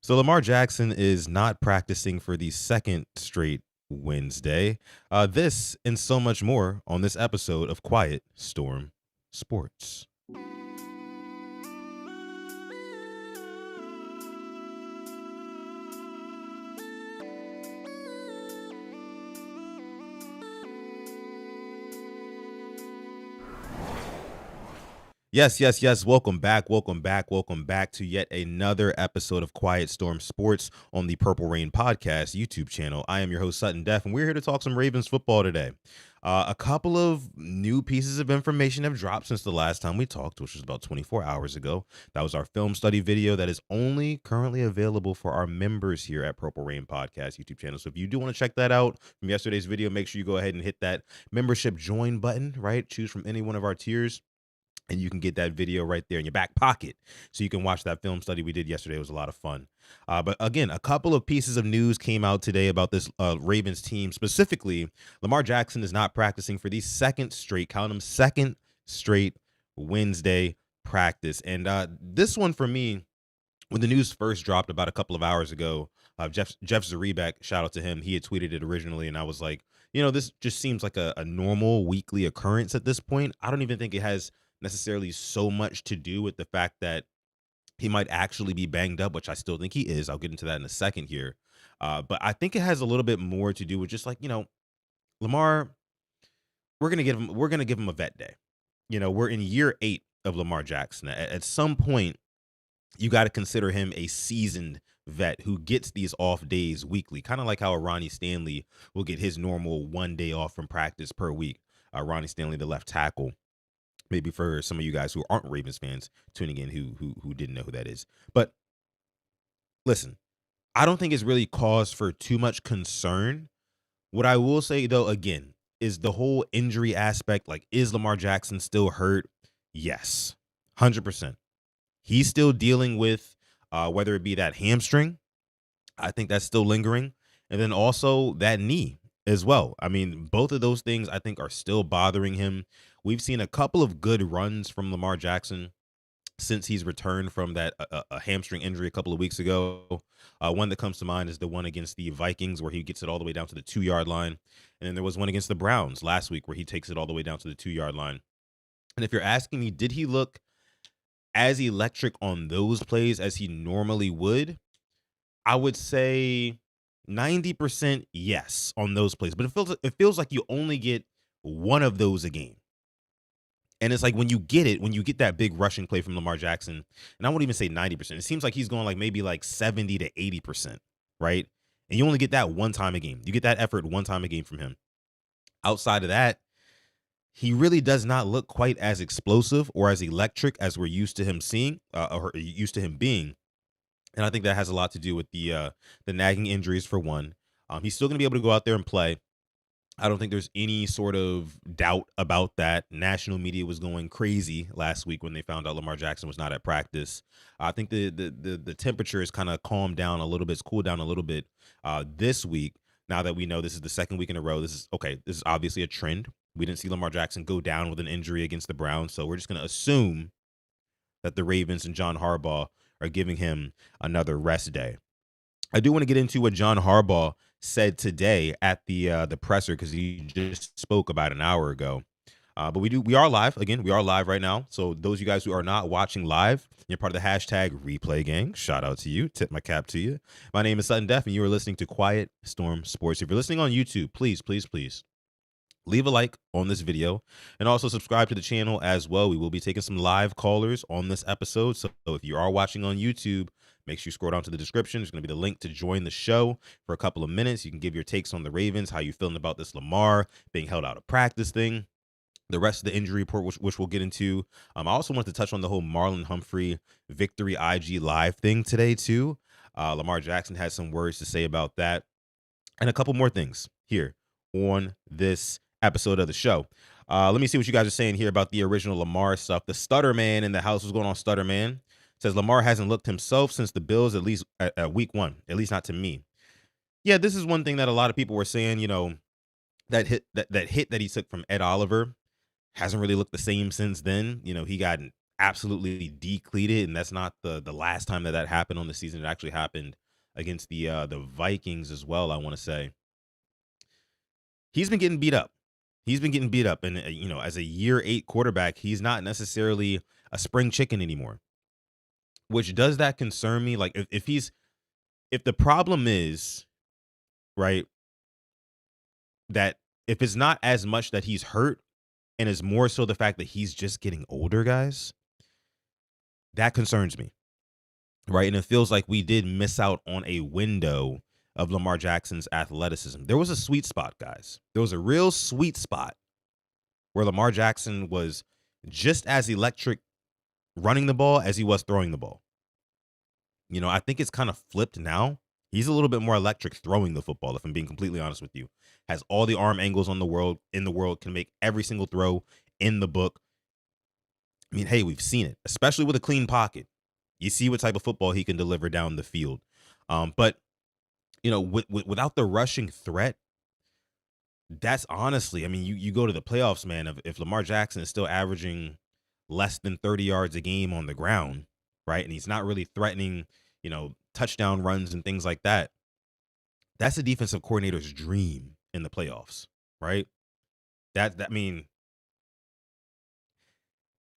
So Lamar Jackson is not practicing for the second straight Wednesday. This and so much more on this episode of Quiet Storm Sports. Yes, yes, yes. Welcome back. Welcome back. Welcome back to yet another episode of Quiet Storm Sports on the Purple Rain Podcast YouTube channel. I am your host, Sutton Def, and we're here to talk some Ravens football today. A couple of new pieces of information have dropped since the last time we talked, which was about 24 hours ago. That was our film study video that is only currently available for our members here at Purple Rain Podcast YouTube channel. So if you do want to check that out from yesterday's video, make sure you go ahead and hit that membership join button, right? Choose from any one of our tiers, and you can get that video right there in your back pocket so you can watch that film study we did yesterday. It was a lot of fun. But again, a couple of pieces of news came out today about this Ravens team. Specifically, Lamar Jackson is not practicing for the second straight Wednesday practice. And this one for me, when the news first dropped about a couple of hours ago, Jeff Zarebeck, shout out to him, he had tweeted it originally, and I was like, this just seems like a normal weekly occurrence at this point. I don't even think it has necessarily so much to do with the fact that he might actually be banged up, which I still think he is. I'll get into that in a second here. But I think it has a little bit more to do with just like, Lamar, we're gonna give him a vet day. We're in year 8 of Lamar Jackson. At some point, you got to consider him a seasoned vet who gets these off days weekly, kind of like how Ronnie Stanley will get his normal 1 day off from practice per week. Ronnie Stanley, the left tackle. Maybe for some of you guys who aren't Ravens fans tuning in who didn't know who that is. But listen, I don't think it's really cause for too much concern. What I will say though, again, is the whole injury aspect. Like, is Lamar Jackson still hurt? Yes, 100%. He's still dealing with whether it be that hamstring. I think that's still lingering. And then also that knee as well. I mean, both of those things I think are still bothering him. We've seen a couple of good runs from Lamar Jackson since he's returned from that a hamstring injury a couple of weeks ago. One that comes to mind is the one against the Vikings where he gets it all the way down to the 2-yard line. And then there was one against the Browns last week where he takes it all the way down to the 2-yard line. And if you're asking me, did he look as electric on those plays as he normally would? I would say 90% yes on those plays, but it feels like you only get one of those a game. And it's like when you get that big rushing play from Lamar Jackson, and I won't even say 90%. It seems like he's going like maybe like 70 to 80%, right? And you only get that one time a game. You get that effort one time a game from him. Outside of that, he really does not look quite as explosive or as electric as we're used to him seeing or used to him being. And I think that has a lot to do with the nagging injuries for one. He's still going to be able to go out there and play. I don't think there's any sort of doubt about that. National media was going crazy last week when they found out Lamar Jackson was not at practice. I think the temperature has kind of calmed down a little bit, it's cooled down a little bit this week. Now that we know this is the second week in a row, this is okay. This is obviously a trend. We didn't see Lamar Jackson go down with an injury against the Browns, so we're just going to assume that the Ravens and John Harbaugh are giving him another rest day. I do want to get into what John Harbaugh said today at the presser because he just spoke about an hour ago. But we are live again. We are live right now. So those of you guys who are not watching live, you're part of the hashtag replay gang. Shout out to you. Tip my cap to you. My name is Sutton Def, and you are listening to Quiet Storm Sports. If you're listening on YouTube, please, please, please leave a like on this video and also subscribe to the channel as well. We will be taking some live callers on this episode. So if you are watching on YouTube, make sure you scroll down to the description. There's going to be the link to join the show for a couple of minutes. You can give your takes on the Ravens, how you feeling about this Lamar being held out of practice thing, the rest of the injury report, which we'll get into. I also wanted to touch on the whole Marlon Humphrey Victory IG Live thing today too. Lamar Jackson has some words to say about that and a couple more things here on this episode of the show. Let me see what you guys are saying here about the original Lamar stuff. The Stutter Man in the house, was going on, Stutter Man? Says Lamar hasn't looked himself since the Bills, at least at week 1, at least not to me. Yeah, this is one thing that a lot of people were saying, that hit that he took from Ed Oliver hasn't really looked the same since then. He got absolutely decleated, and that's not the last time that happened on the season. It actually happened against the Vikings as well, I wanna say. He's been getting beat up. He's been getting beat up, and, as a year 8 quarterback, he's not necessarily a spring chicken anymore, which does that concern me? Like, if the problem is, right, that if it's not as much that he's hurt and it's more so the fact that he's just getting older, guys, that concerns me, right? And it feels like we did miss out on a window of Lamar Jackson's athleticism. There was a sweet spot, guys. There was a real sweet spot where Lamar Jackson was just as electric running the ball as he was throwing the ball. I think it's kind of flipped now. He's a little bit more electric throwing the football, if I'm being completely honest with you. Has all the arm angles in the world, can make every single throw in the book. I mean, hey, we've seen it, especially with a clean pocket. You see what type of football he can deliver down the field. But without the rushing threat, that's honestly, I mean, you go to the playoffs, man. If Lamar Jackson is still averaging less than 30 yards a game on the ground, right, and he's not really threatening, touchdown runs and things like that, that's a defensive coordinator's dream in the playoffs, right? That I mean,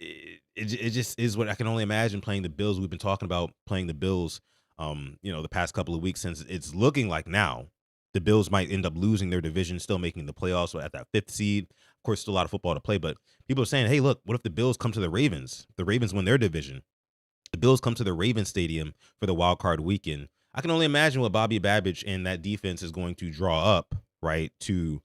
it just is what I can only imagine playing the Bills. We've been talking about playing the Bills, the past couple of weeks, since it's looking like now the Bills might end up losing their division, still making the playoffs at that 5th seed. Of course, still a lot of football to play, but people are saying, hey, look, what if the Bills come to the Ravens? The Ravens win their division. The Bills come to the Ravens Stadium for the wild card weekend. I can only imagine what Bobby Babbage and that defense is going to draw up, right, to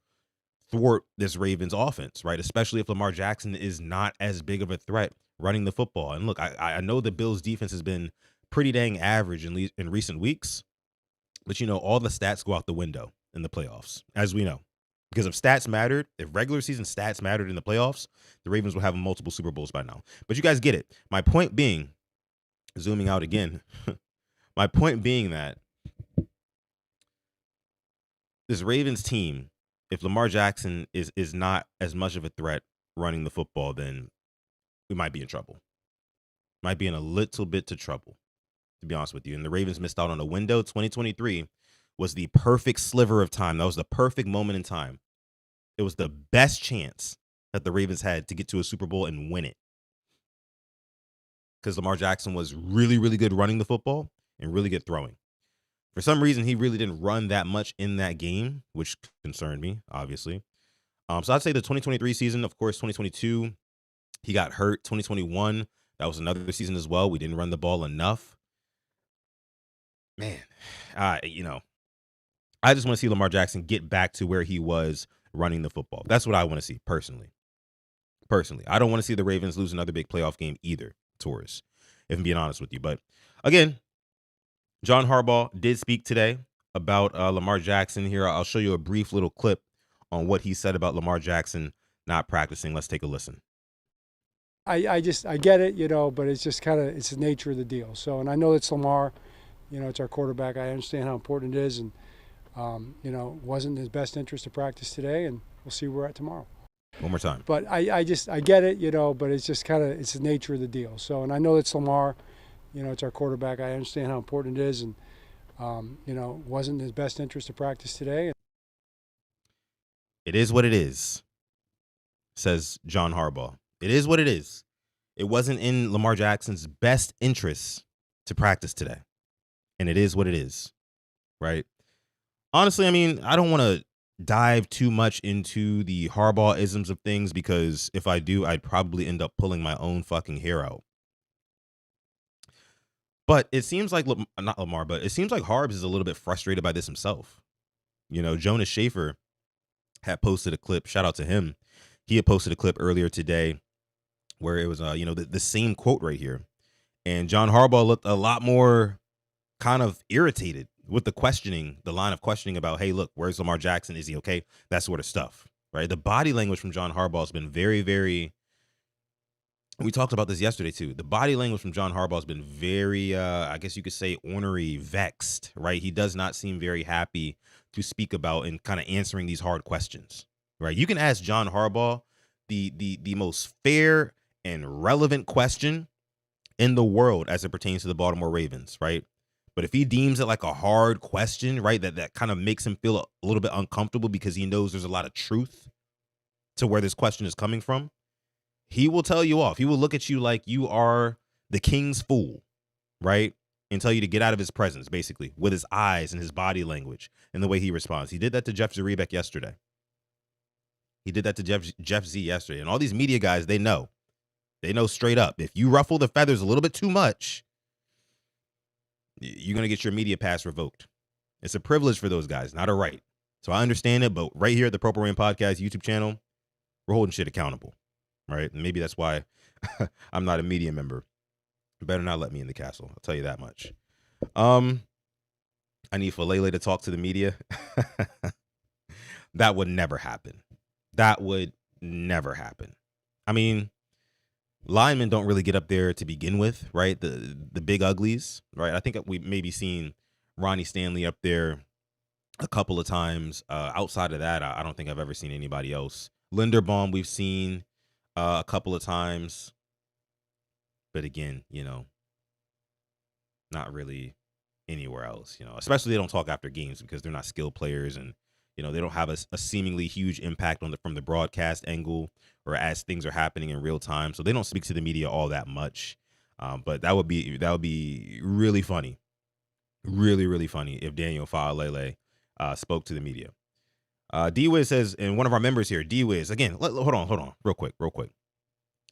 thwart this Ravens offense, right? Especially if Lamar Jackson is not as big of a threat running the football. And look, I know the Bills defense has been pretty dang average in recent weeks, but all the stats go out the window in the playoffs, as we know. Because if stats mattered, if regular season stats mattered in the playoffs, the Ravens will have multiple Super Bowls by now. But you guys get it. My point being, zooming out again, my point being that this Ravens team, if Lamar Jackson is not as much of a threat running the football, then we might be in trouble. Might be in a little bit of trouble, to be honest with you. And the Ravens missed out on a window. 2023 was the perfect sliver of time. That was the perfect moment in time. It was the best chance that the Ravens had to get to a Super Bowl and win it. Because Lamar Jackson was really, really good running the football and really good throwing. For some reason, he really didn't run that much in that game, which concerned me, obviously. So I'd say the 2023 season, of course, 2022, he got hurt. 2021, that was another season as well. We didn't run the ball enough. Man, I just want to see Lamar Jackson get back to where he was running the football. That's what I want to see personally. I don't want to see the Ravens lose another big playoff game either, Taurus, if I'm being honest with you. But again, John Harbaugh did speak today about Lamar Jackson here. I'll show you a brief little clip on what he said about Lamar Jackson not practicing. Let's take a listen. I get it, but it's just it's the nature of the deal. So, and I know it's Lamar, it's our quarterback. I understand how important it is, and wasn't in his best interest to practice today, and we'll see where we're at tomorrow. One more time. But I get it, but it's just it's the nature of the deal. So, and I know it's Lamar, it's our quarterback. I understand how important it is, and wasn't in his best interest to practice today. It is what it is, says John Harbaugh. It is what it is. It wasn't in Lamar Jackson's best interest to practice today. And it is what it is, right? Honestly, I mean, I don't want to dive too much into the Harbaugh isms of things, because if I do, I'd probably end up pulling my own fucking hair out. But it seems like, not Lamar, but it seems like Harbs is a little bit frustrated by this himself. Jonas Schaefer had posted a clip. Shout out to him. He had posted a clip earlier today where it was, the same quote right here. And John Harbaugh looked a lot more kind of irritated with the line of questioning about, hey, look, where's Lamar Jackson? Is he okay? That sort of stuff, right? The body language from John Harbaugh has been very, very, we talked about this yesterday too. The body language from John Harbaugh has been very, I guess you could say, ornery, vexed, right? He does not seem very happy to speak about and kind of answering these hard questions, right? You can ask John Harbaugh the most fair and relevant question in the world as it pertains to the Baltimore Ravens, right? But if he deems it like a hard question, right, that kind of makes him feel a little bit uncomfortable because he knows there's a lot of truth to where this question is coming from, he will tell you off. He will look at you like you are the king's fool, right? And tell you to get out of his presence, basically, with his eyes and his body language and the way he responds. He did that to Jeff Zrebiec yesterday. He did that to Jeff Z yesterday. And all these media guys, they know. They know straight up. If you ruffle the feathers a little bit too much, you're going to get your media pass revoked. It's a privilege for those guys, not a right. So I understand it, but right here at the Purple Rain Podcast YouTube channel, we're holding shit accountable, right? And maybe that's why I'm not a media member. You better not let me in the castle. I'll tell you that much. I need Falele to talk to the media. That would never happen. That would never happen. I mean, linemen don't really get up there to begin with, right? The big uglies, right? I think we maybe seen Ronnie Stanley up there a couple of times. Outside of that, I don't think I've ever seen anybody else. Linderbaum we've seen a couple of times. But again, not really anywhere else, especially they don't talk after games because they're not skilled players and, they don't have a seemingly huge impact from the broadcast angle or as things are happening in real time. So they don't speak to the media all that much. But that would be really funny. Really, really funny if Daniel Falele spoke to the media. D-Wiz says, and one of our members here, D-Wiz, again, hold on, real quick.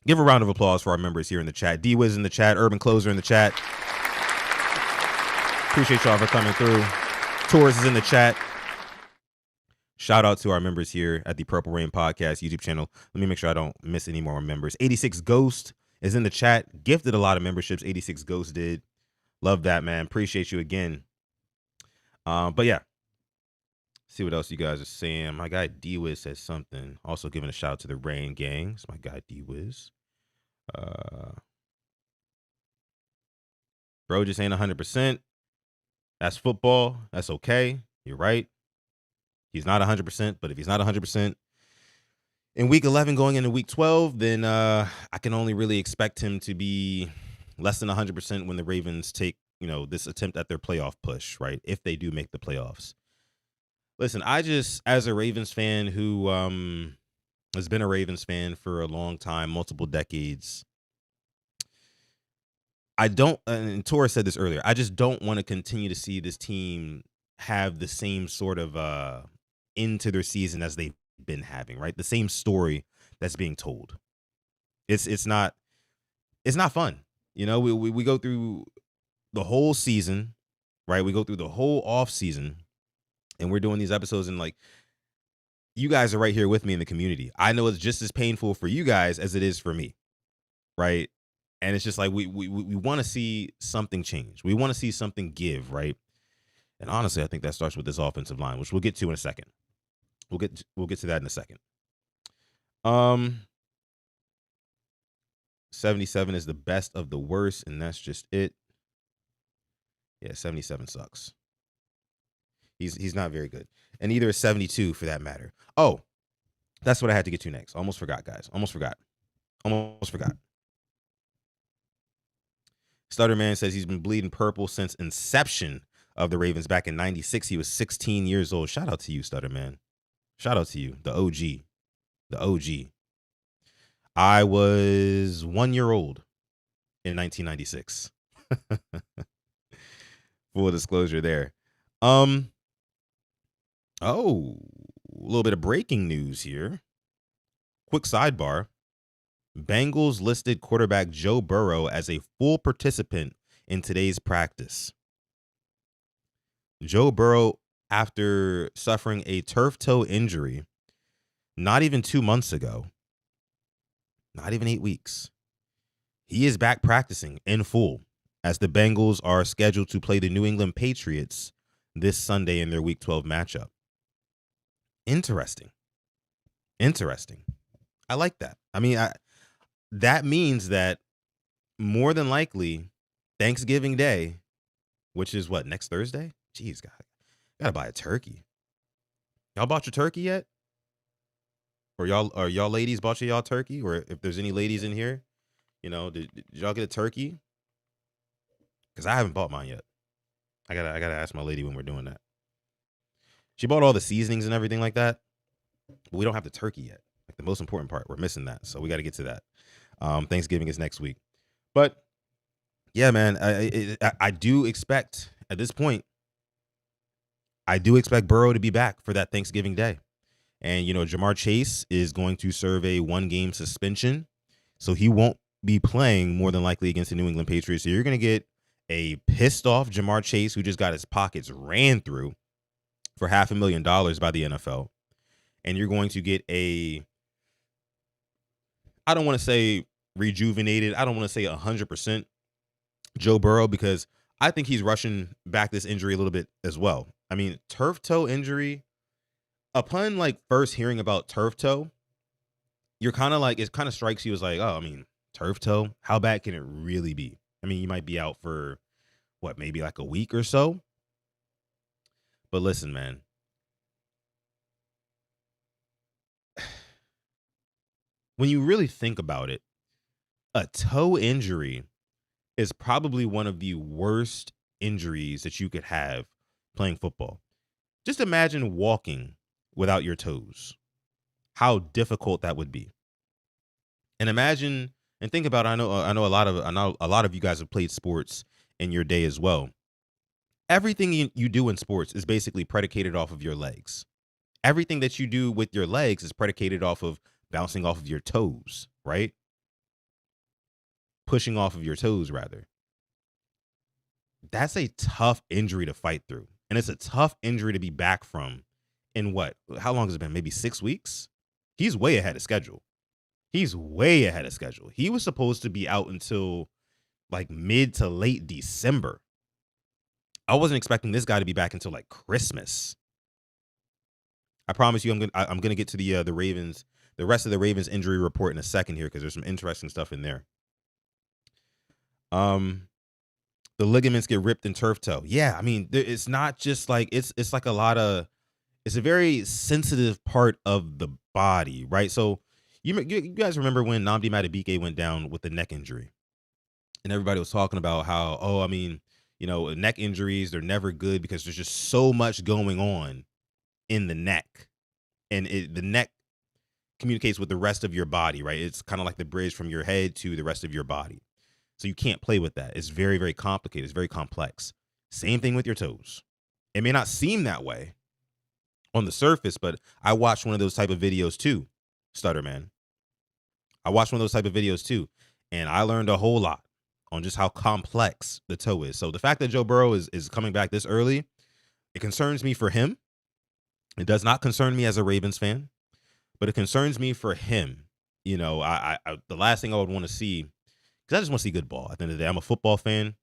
Give a round of applause for our members here in the chat. D-Wiz in the chat, Urban Closer in the chat. Appreciate y'all for coming through. Taurus is in the chat. Shout out to our members here at the Purple Rain Podcast YouTube channel. Let me make sure I don't miss any more members. 86 Ghost is in the chat. Gifted a lot of memberships. 86 Ghost did. Love that, man. Appreciate you again. But yeah. See what else you guys are saying. My guy D-Wiz says something. Also giving a shout out to the Rain Gang. It's my guy D-Wiz. Bro just ain't 100%. That's football. That's okay. You're right. He's not 100%, but if he's not 100% in week 11 going into week 12, then I can only really expect him to be less than 100% when the Ravens take, this attempt at their playoff push, right? If they do make the playoffs. Listen, I just, as a Ravens fan who has been a Ravens fan for a long time, multiple decades, I don't, and Torres said this earlier, I just don't want to continue to see this team have the same sort of into their season as they've been having, right? The same story that's being told. It's not fun. We go through the whole season, right? We go through the whole off season and we're doing these episodes and like, you guys are right here with me in the community. I know it's just as painful for you guys as it is for me, right? And it's just like we want to see something change. We want to see something give, right? And honestly, I think that starts with this offensive line, which we'll get to in a second. We'll get to that in a second. 77 is the best of the worst, and that's just it. Yeah, 77 sucks. He's not very good. And neither is 72 for that matter. Oh, that's what I had to get to next. Almost forgot, guys. Almost forgot. Stutterman says he's been bleeding purple since inception of the Ravens back in 96. He was 16 years old. Shout out to you, Stutterman. Shout out to you, the OG. The OG. I was 1 year old in 1996. Full disclosure there. Oh, a little bit of breaking news here. Quick sidebar. Bengals listed quarterback Joe Burrow as a full participant in today's practice. Joe Burrow, after suffering a turf toe injury not even 2 months ago, not even 8 weeks, he is back practicing in full as the Bengals are scheduled to play the New England Patriots this Sunday in their Week 12 matchup. Interesting. I like that. I mean, that means that more than likely Thanksgiving Day, which is what, next Thursday? Jeez, God, gotta buy a turkey. Y'all bought your turkey yet? Or y'all ladies bought y'all turkey? Or if there's any ladies in here, Did y'all get a turkey? Because I haven't bought mine yet. I gotta ask my lady when we're doing that. She bought all the seasonings and everything like that, but we don't have the turkey yet. Like the most important part, we're missing that, so we got to get to that. Thanksgiving is next week, but yeah, man, I do expect at this point, I do expect Burrow to be back for that Thanksgiving day. And, Jamar Chase is going to serve a 1-game suspension. So he won't be playing more than likely against the New England Patriots. So you're going to get a pissed off Jamar Chase who just got his pockets ran through for $500,000 by the NFL. And you're going to get I don't want to say rejuvenated, I don't want to say 100% Joe Burrow, because I think he's rushing back this injury a little bit as well. I mean, turf toe injury, upon like first hearing about turf toe, you're kind of like, it kind of strikes you as like, oh, I mean, turf toe, how bad can it really be? I mean, you might be out for what, maybe like a week or so. But listen, man, when you really think about it, a toe injury is probably one of the worst injuries that you could have playing football. Just imagine walking without your toes, how difficult that would be. And imagine and think about, I know a lot of you guys have played sports in your day as well. Everything you do in sports is basically predicated off of your legs. Everything that you do with your legs is predicated off of bouncing off of your toes, right? Pushing off of your toes, rather. That's a tough injury to fight through. And it's a tough injury to be back from in what? How long has it been? Maybe 6 weeks? He's way ahead of schedule. He's way ahead of schedule. He was supposed to be out until like mid to late December. I wasn't expecting this guy to be back until like Christmas. I promise you, I'm gonna get to the Ravens, the rest of the Ravens injury report in a second here, because there's some interesting stuff in there. The ligaments get ripped in turf toe. Yeah, I mean, it's not just like it's like it's a very sensitive part of the body, right? So you guys remember when Nnamdi Madubuike went down with the neck injury, and everybody was talking about how, oh, I mean, neck injuries, they're never good because there's just so much going on in the neck, and the neck communicates with the rest of your body, right? It's kind of like the bridge from your head to the rest of your body. So you can't play with that. It's very, very complicated. It's very complex. Same thing with your toes. It may not seem that way on the surface, but I watched one of those type of videos too, Stutter Man. I watched one of those type of videos too, and I learned a whole lot on just how complex the toe is. So the fact that Joe Burrow is coming back this early, it concerns me for him. It does not concern me as a Ravens fan, but it concerns me for him. The last thing I would want to see, because I just want to see good ball. At the end of the day, I'm a football fan.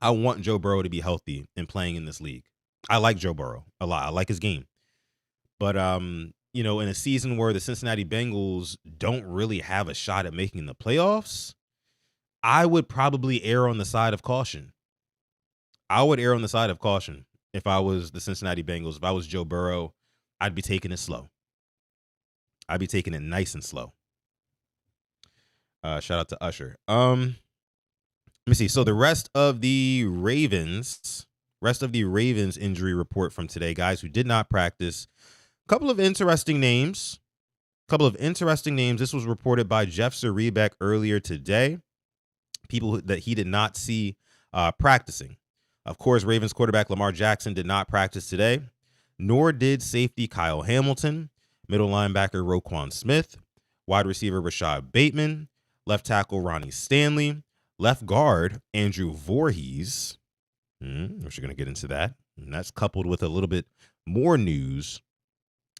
I want Joe Burrow to be healthy and playing in this league. I like Joe Burrow a lot. I like his game. But, in a season where the Cincinnati Bengals don't really have a shot at making the playoffs, I would probably err on the side of caution. I would err on the side of caution if I was the Cincinnati Bengals. If I was Joe Burrow, I'd be taking it slow. I'd be taking it nice and slow. Shout out to Usher. Let me see. So the rest of the Ravens injury report from today, guys who did not practice. Couple of interesting names. This was reported by Jeff Zrebiec earlier today. People that he did not see practicing. Of course, Ravens quarterback Lamar Jackson did not practice today, nor did safety Kyle Hamilton, middle linebacker Roquan Smith, wide receiver Rashad Bateman, left tackle Ronnie Stanley, left guard Andrew Voorhees. We're going to get into that. And that's coupled with a little bit more news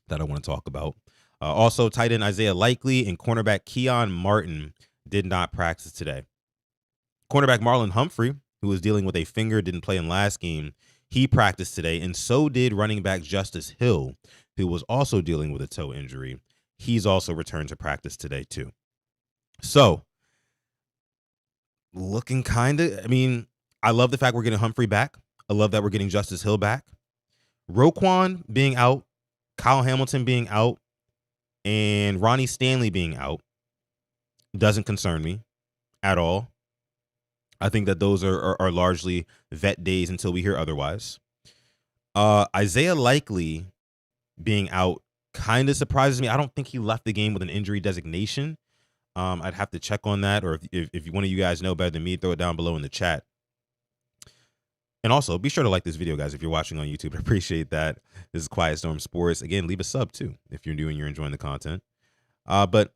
that I want to talk about. Also, tight end Isaiah Likely and cornerback Keon Martin did not practice today. Cornerback Marlon Humphrey, who was dealing with a finger, didn't play in last game. He practiced today, and so did running back Justice Hill, who was also dealing with a toe injury. He's also returned to practice today, too. So, looking I love the fact we're getting Humphrey back. I love that we're getting Justice Hill back. Roquan being out, Kyle Hamilton being out, and Ronnie Stanley being out doesn't concern me. at all. I think that those are largely vet days until we hear otherwise. Isaiah Likely being out kind of surprises me. I don't think he left the game with an injury designation. I'd have to check on that, or if one of you guys know better than me, throw it down below in the chat. And also, be sure to like this video, guys, if you're watching on YouTube. I appreciate that. This is Quiet Storm Sports. Again, leave a sub, too, if you're enjoying the content. But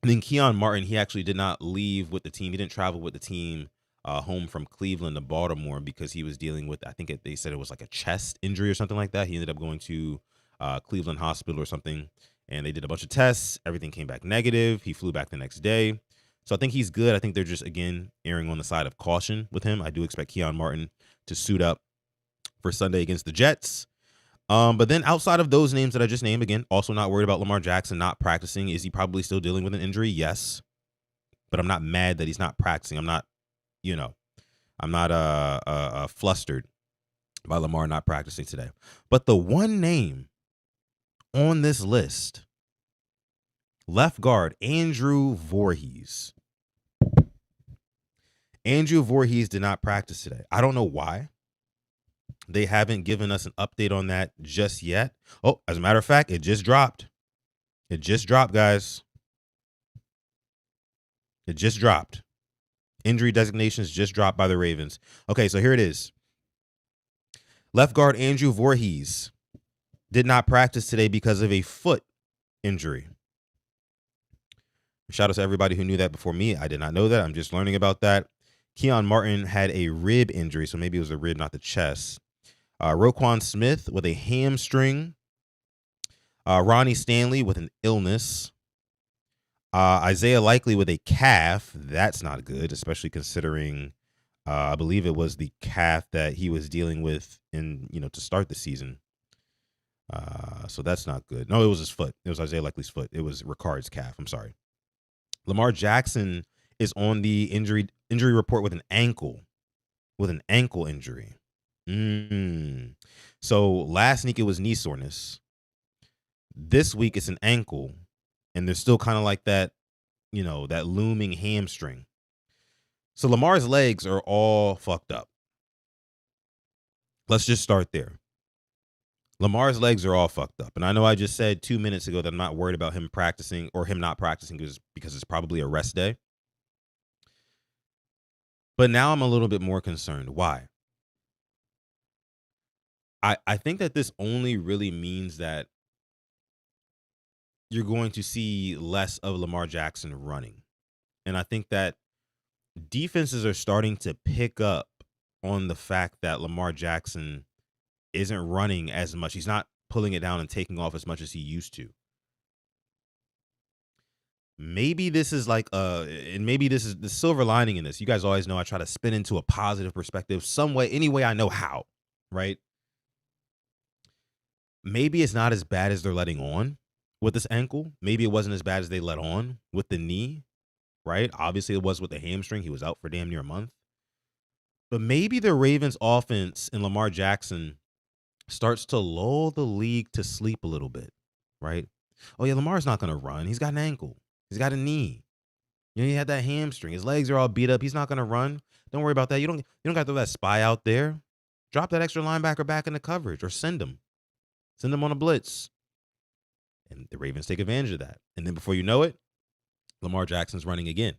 then Keon Martin, he actually did not leave with the team. He didn't travel with the team home from Cleveland to Baltimore because he was dealing with, I think they said it was like a chest injury or something like that. He ended up going to Cleveland Hospital or something, and they did a bunch of tests. Everything came back negative. He flew back the next day. So I think he's good. I think they're just, again, erring on the side of caution with him. I do expect Keon Martin to suit up for Sunday against the Jets. But then outside of those names that I just named, again, also not worried about Lamar Jackson not practicing. Is he probably still dealing with an injury? Yes. But I'm not mad that he's not practicing. I'm not, I'm not flustered by Lamar not practicing today. But the one name on this list, left guard Andrew Voorhees. Andrew Voorhees did not practice today. I don't know why. They haven't given us an update on that just yet. Oh, as a matter of fact, it just dropped. It just dropped, guys. It just dropped. Injury designations just dropped by the Ravens. Okay, so here it is. Left guard Andrew Voorhees did not practice today because of a foot injury. Shout out to everybody who knew that before me. I did not know that. I'm just learning about that. Keon Martin had a rib injury, so maybe it was a rib, not the chest. Roquan Smith with a hamstring. Ronnie Stanley with an illness. Isaiah Likely with a calf. That's not good, especially considering I believe it was the calf that he was dealing with to start the season. So that's not good. No, it was his foot. It was Isaiah Likely's foot. It was Ricard's calf. I'm sorry. Lamar Jackson is on the injury report with an ankle injury. So last week it was knee soreness. This week it's an ankle, and there's still kind of like that, that looming hamstring. So Lamar's legs are all fucked up. Let's just start there. Lamar's legs are all fucked up. And I know I just said 2 minutes ago that I'm not worried about him practicing or him not practicing because it's probably a rest day. But now I'm a little bit more concerned. Why? I think that this only really means that you're going to see less of Lamar Jackson running. And I think that defenses are starting to pick up on the fact that Lamar Jackson isn't running as much. He's not pulling it down and taking off as much as he used to. Maybe this is maybe this is the silver lining in this. You guys always know I try to spin into a positive perspective some way, any way I know how, right? Maybe it's not as bad as they're letting on with this ankle. Maybe it wasn't as bad as they let on with the knee, right? Obviously, it was with the hamstring. He was out for damn near a month. But maybe the Ravens offense and Lamar Jackson starts to lull the league to sleep a little bit, right? Oh, yeah, Lamar's not going to run. He's got an ankle. He's got a knee. He had that hamstring. His legs are all beat up. He's not going to run. Don't worry about that. You don't got to throw that spy out there. Drop that extra linebacker back into coverage or send him. Send him on a blitz. And the Ravens take advantage of that. And then before you know it, Lamar Jackson's running again.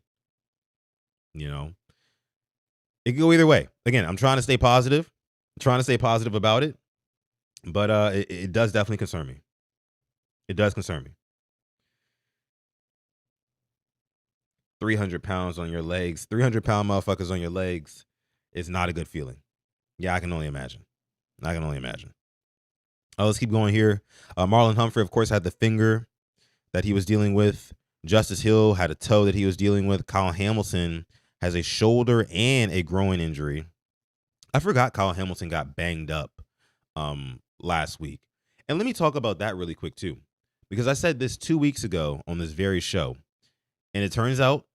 It can go either way. Again, I'm trying to stay positive. About it. But it does definitely concern me. It does concern me. 300 pounds on your legs, 300-pound motherfuckers on your legs is not a good feeling. Yeah, I can only imagine. Let's keep going here. Marlon Humphrey, of course, had the finger that he was dealing with. Justice Hill had a toe that he was dealing with. Kyle Hamilton has a shoulder and a groin injury. I forgot Kyle Hamilton got banged up last week. And let me talk about that really quick, too, because I said this 2 weeks ago on this very show. And it turns out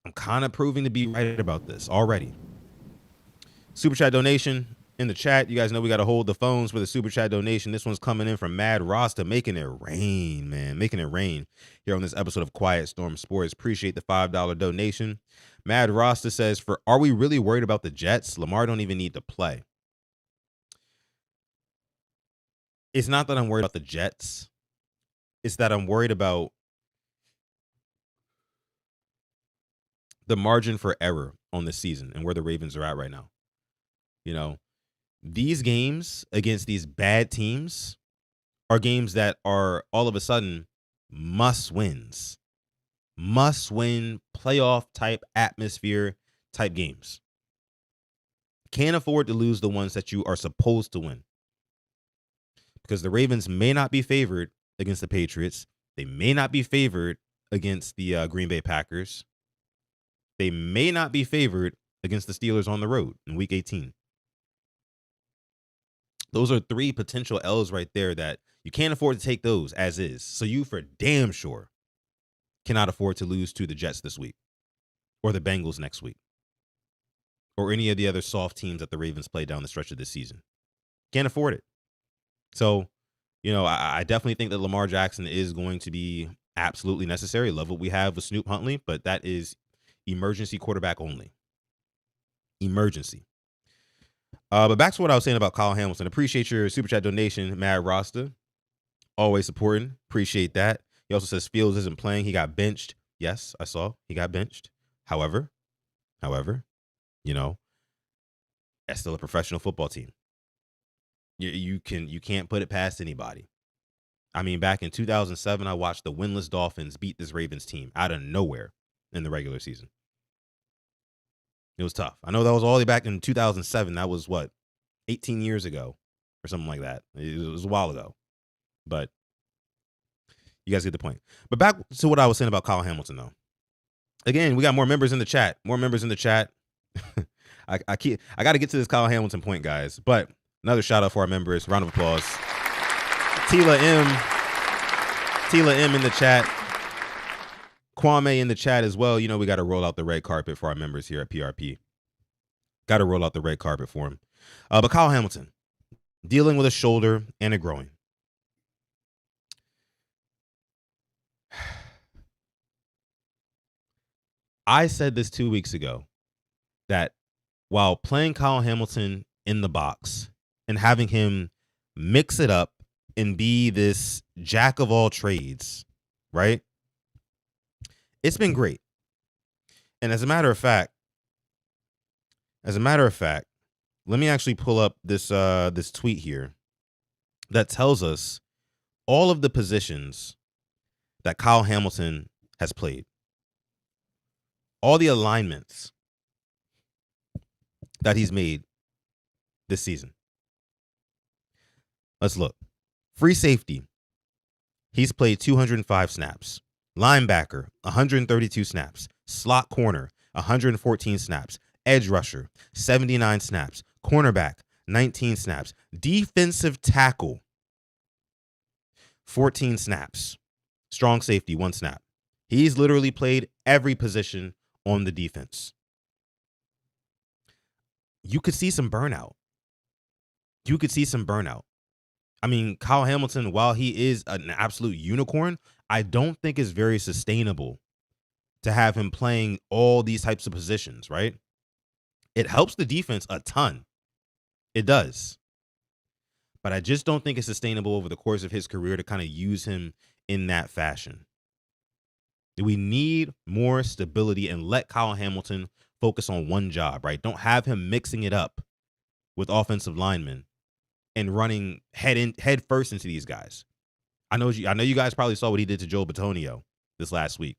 I'm kind of proving to be right about this already. Super Chat donation in the chat. You guys know we got to hold the phones for the super chat donation. This one's coming in from Mad Rasta, making it rain, man. Making it rain here on this episode of Quiet Storm Sports. Appreciate the $5 donation. Mad Rasta says, are we really worried about the Jets? Lamar don't even need to play. It's not that I'm worried about the Jets. It's that I'm worried about the margin for error on this season and where the Ravens are at right now. You know, these games against these bad teams are games that are all of a sudden must win playoff type atmosphere type games. Can't afford to lose the ones that you are supposed to win, because the Ravens may not be favored against the Patriots. They may not be favored against the Green Bay Packers. They may not be favored against the Steelers on the road in Week 18. Those are 3 potential L's right there that you can't afford to take those as is. So you for damn sure cannot afford to lose to the Jets this week, or the Bengals next week, or any of the other soft teams that the Ravens play down the stretch of this season. Can't afford it. So, you know, I definitely think that Lamar Jackson is going to be absolutely necessary. Love what we have with Snoop Huntley, but that is emergency quarterback only. Emergency. But back to what I was saying about Kyle Hamilton. Appreciate your super chat donation, Mad Rasta. Always supporting. Appreciate that. He also says Fields isn't playing. He got benched. Yes, I saw he got benched. However, you know, that's still a professional football team. You can't put it past anybody. I mean, back in 2007, I watched the winless Dolphins beat this Ravens team out of nowhere in the regular season. It was tough. I know that was all the way back in 2007. That was 18 years ago or something like that. It was a while ago. But you guys get the point. But back to what I was saying about Kyle Hamilton, though. Again, we got more members in the chat. I got to get to this Kyle Hamilton point, guys. But another shout out for our members. Round of applause. Tila M in the chat. Kwame in the chat as well. You know, we got to roll out the red carpet for our members here at PRP. Got to roll out the red carpet for him. But Kyle Hamilton, dealing with a shoulder and a groin. I said this 2 weeks ago, that while playing Kyle Hamilton in the box and having him mix it up and be this jack of all trades, right? It's been great. And as a matter of fact, let me actually pull up this this tweet here that tells us all of the positions that Kyle Hamilton has played. All the alignments that he's made this season. Let's look. Free safety. He's played 205 snaps. Linebacker, 132 snaps. Slot corner, 114 snaps. Edge rusher, 79 snaps. Cornerback, 19 snaps. Defensive tackle, 14 snaps. Strong safety, 1 snap. He's literally played every position on the defense. You could see some burnout. I mean, Kyle Hamilton, while he is an absolute unicorn, I don't think it's very sustainable to have him playing all these types of positions, right? It helps the defense a ton. It does. But I just don't think it's sustainable over the course of his career to kind of use him in that fashion. We need more stability and let Kyle Hamilton focus on one job, right? Don't have him mixing it up with offensive linemen and running head first into these guys. I know you guys probably saw what he did to Joe Bitonio this last week.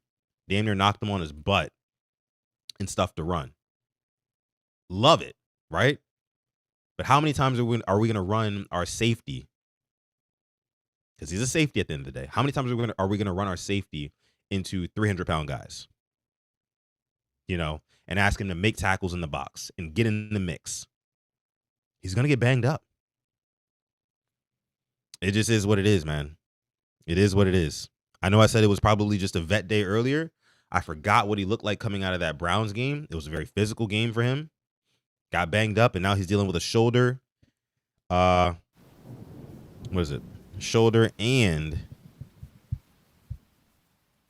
Damn near knocked him on his butt and stuff to run. Love it, right? But how many times are we going to run our safety? Because he's a safety at the end of the day. How many times are we going to run our safety into 300-pound guys? You know, and ask him to make tackles in the box and get in the mix. He's going to get banged up. It just is what it is, man. It is what it is. I know I said it was probably just a vet day earlier. I forgot what he looked like coming out of that Browns game. It was a very physical game for him. Got banged up, and now he's dealing with a shoulder what is it? Shoulder and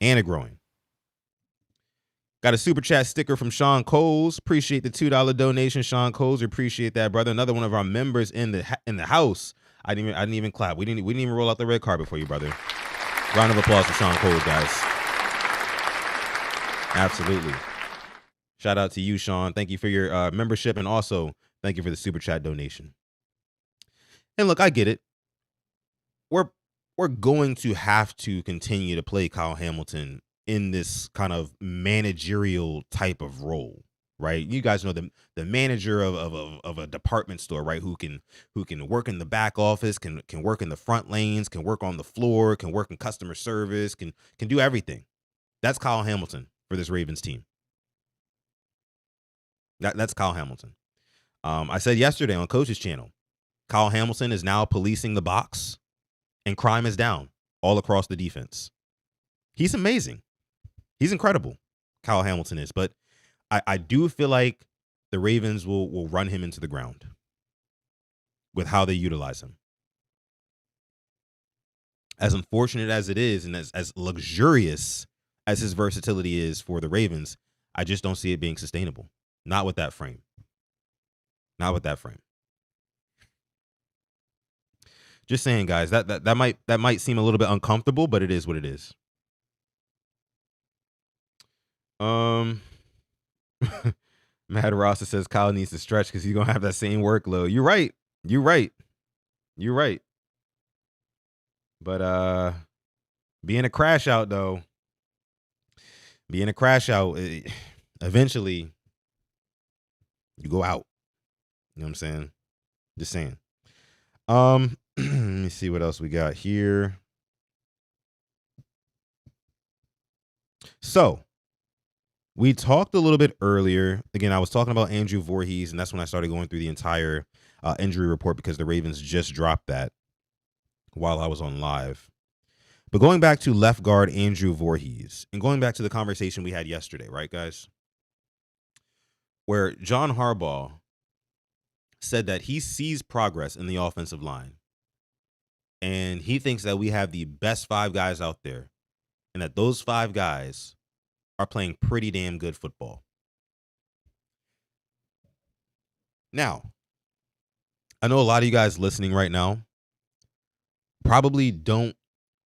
a groin. Got a super chat sticker from Sean Coles. Appreciate the $2 donation, Sean Coles. We appreciate that, brother. Another one of our members in the house. I didn't even clap. We didn't even roll out the red carpet for you, brother. Round of applause for Sean Coles, guys. Absolutely. Shout out to you, Sean. Thank you for your membership, and also thank you for the super chat donation. And look, I get it. We're going to have to continue to play Kyle Hamilton in this kind of managerial type of role, right? You guys know the manager of a department store, right? Who can work in the back office, can work in the front lanes, can work on the floor, can work in customer service, can do everything. That's Kyle Hamilton for this Ravens team. That's Kyle Hamilton. I said yesterday on Coach's channel, Kyle Hamilton is now policing the box, and crime is down all across the defense. He's amazing. He's incredible. Kyle Hamilton is. But I do feel like the Ravens will run him into the ground with how they utilize him. As unfortunate as it is, and as luxurious as his versatility is for the Ravens, I just don't see it being sustainable. Not with that frame. Not with that frame. Just saying, guys, that might seem a little bit uncomfortable, but it is what it is. Matt Rosser says Kyle needs to stretch because he's gonna have that same workload. You're right. But being a crash out though, eventually you go out. You know what I'm saying? Just saying. Let me see what else we got here. So we talked a little bit earlier. Again, I was talking about Andrew Voorhees, and that's when I started going through the entire injury report because the Ravens just dropped that while I was on live. But going back to left guard Andrew Voorhees, and going back to the conversation we had yesterday, right, guys? Where John Harbaugh said that he sees progress in the offensive line. And he thinks that we have the best 5 guys out there, and that those 5 guys are playing pretty damn good football. Now, I know a lot of you guys listening right now probably don't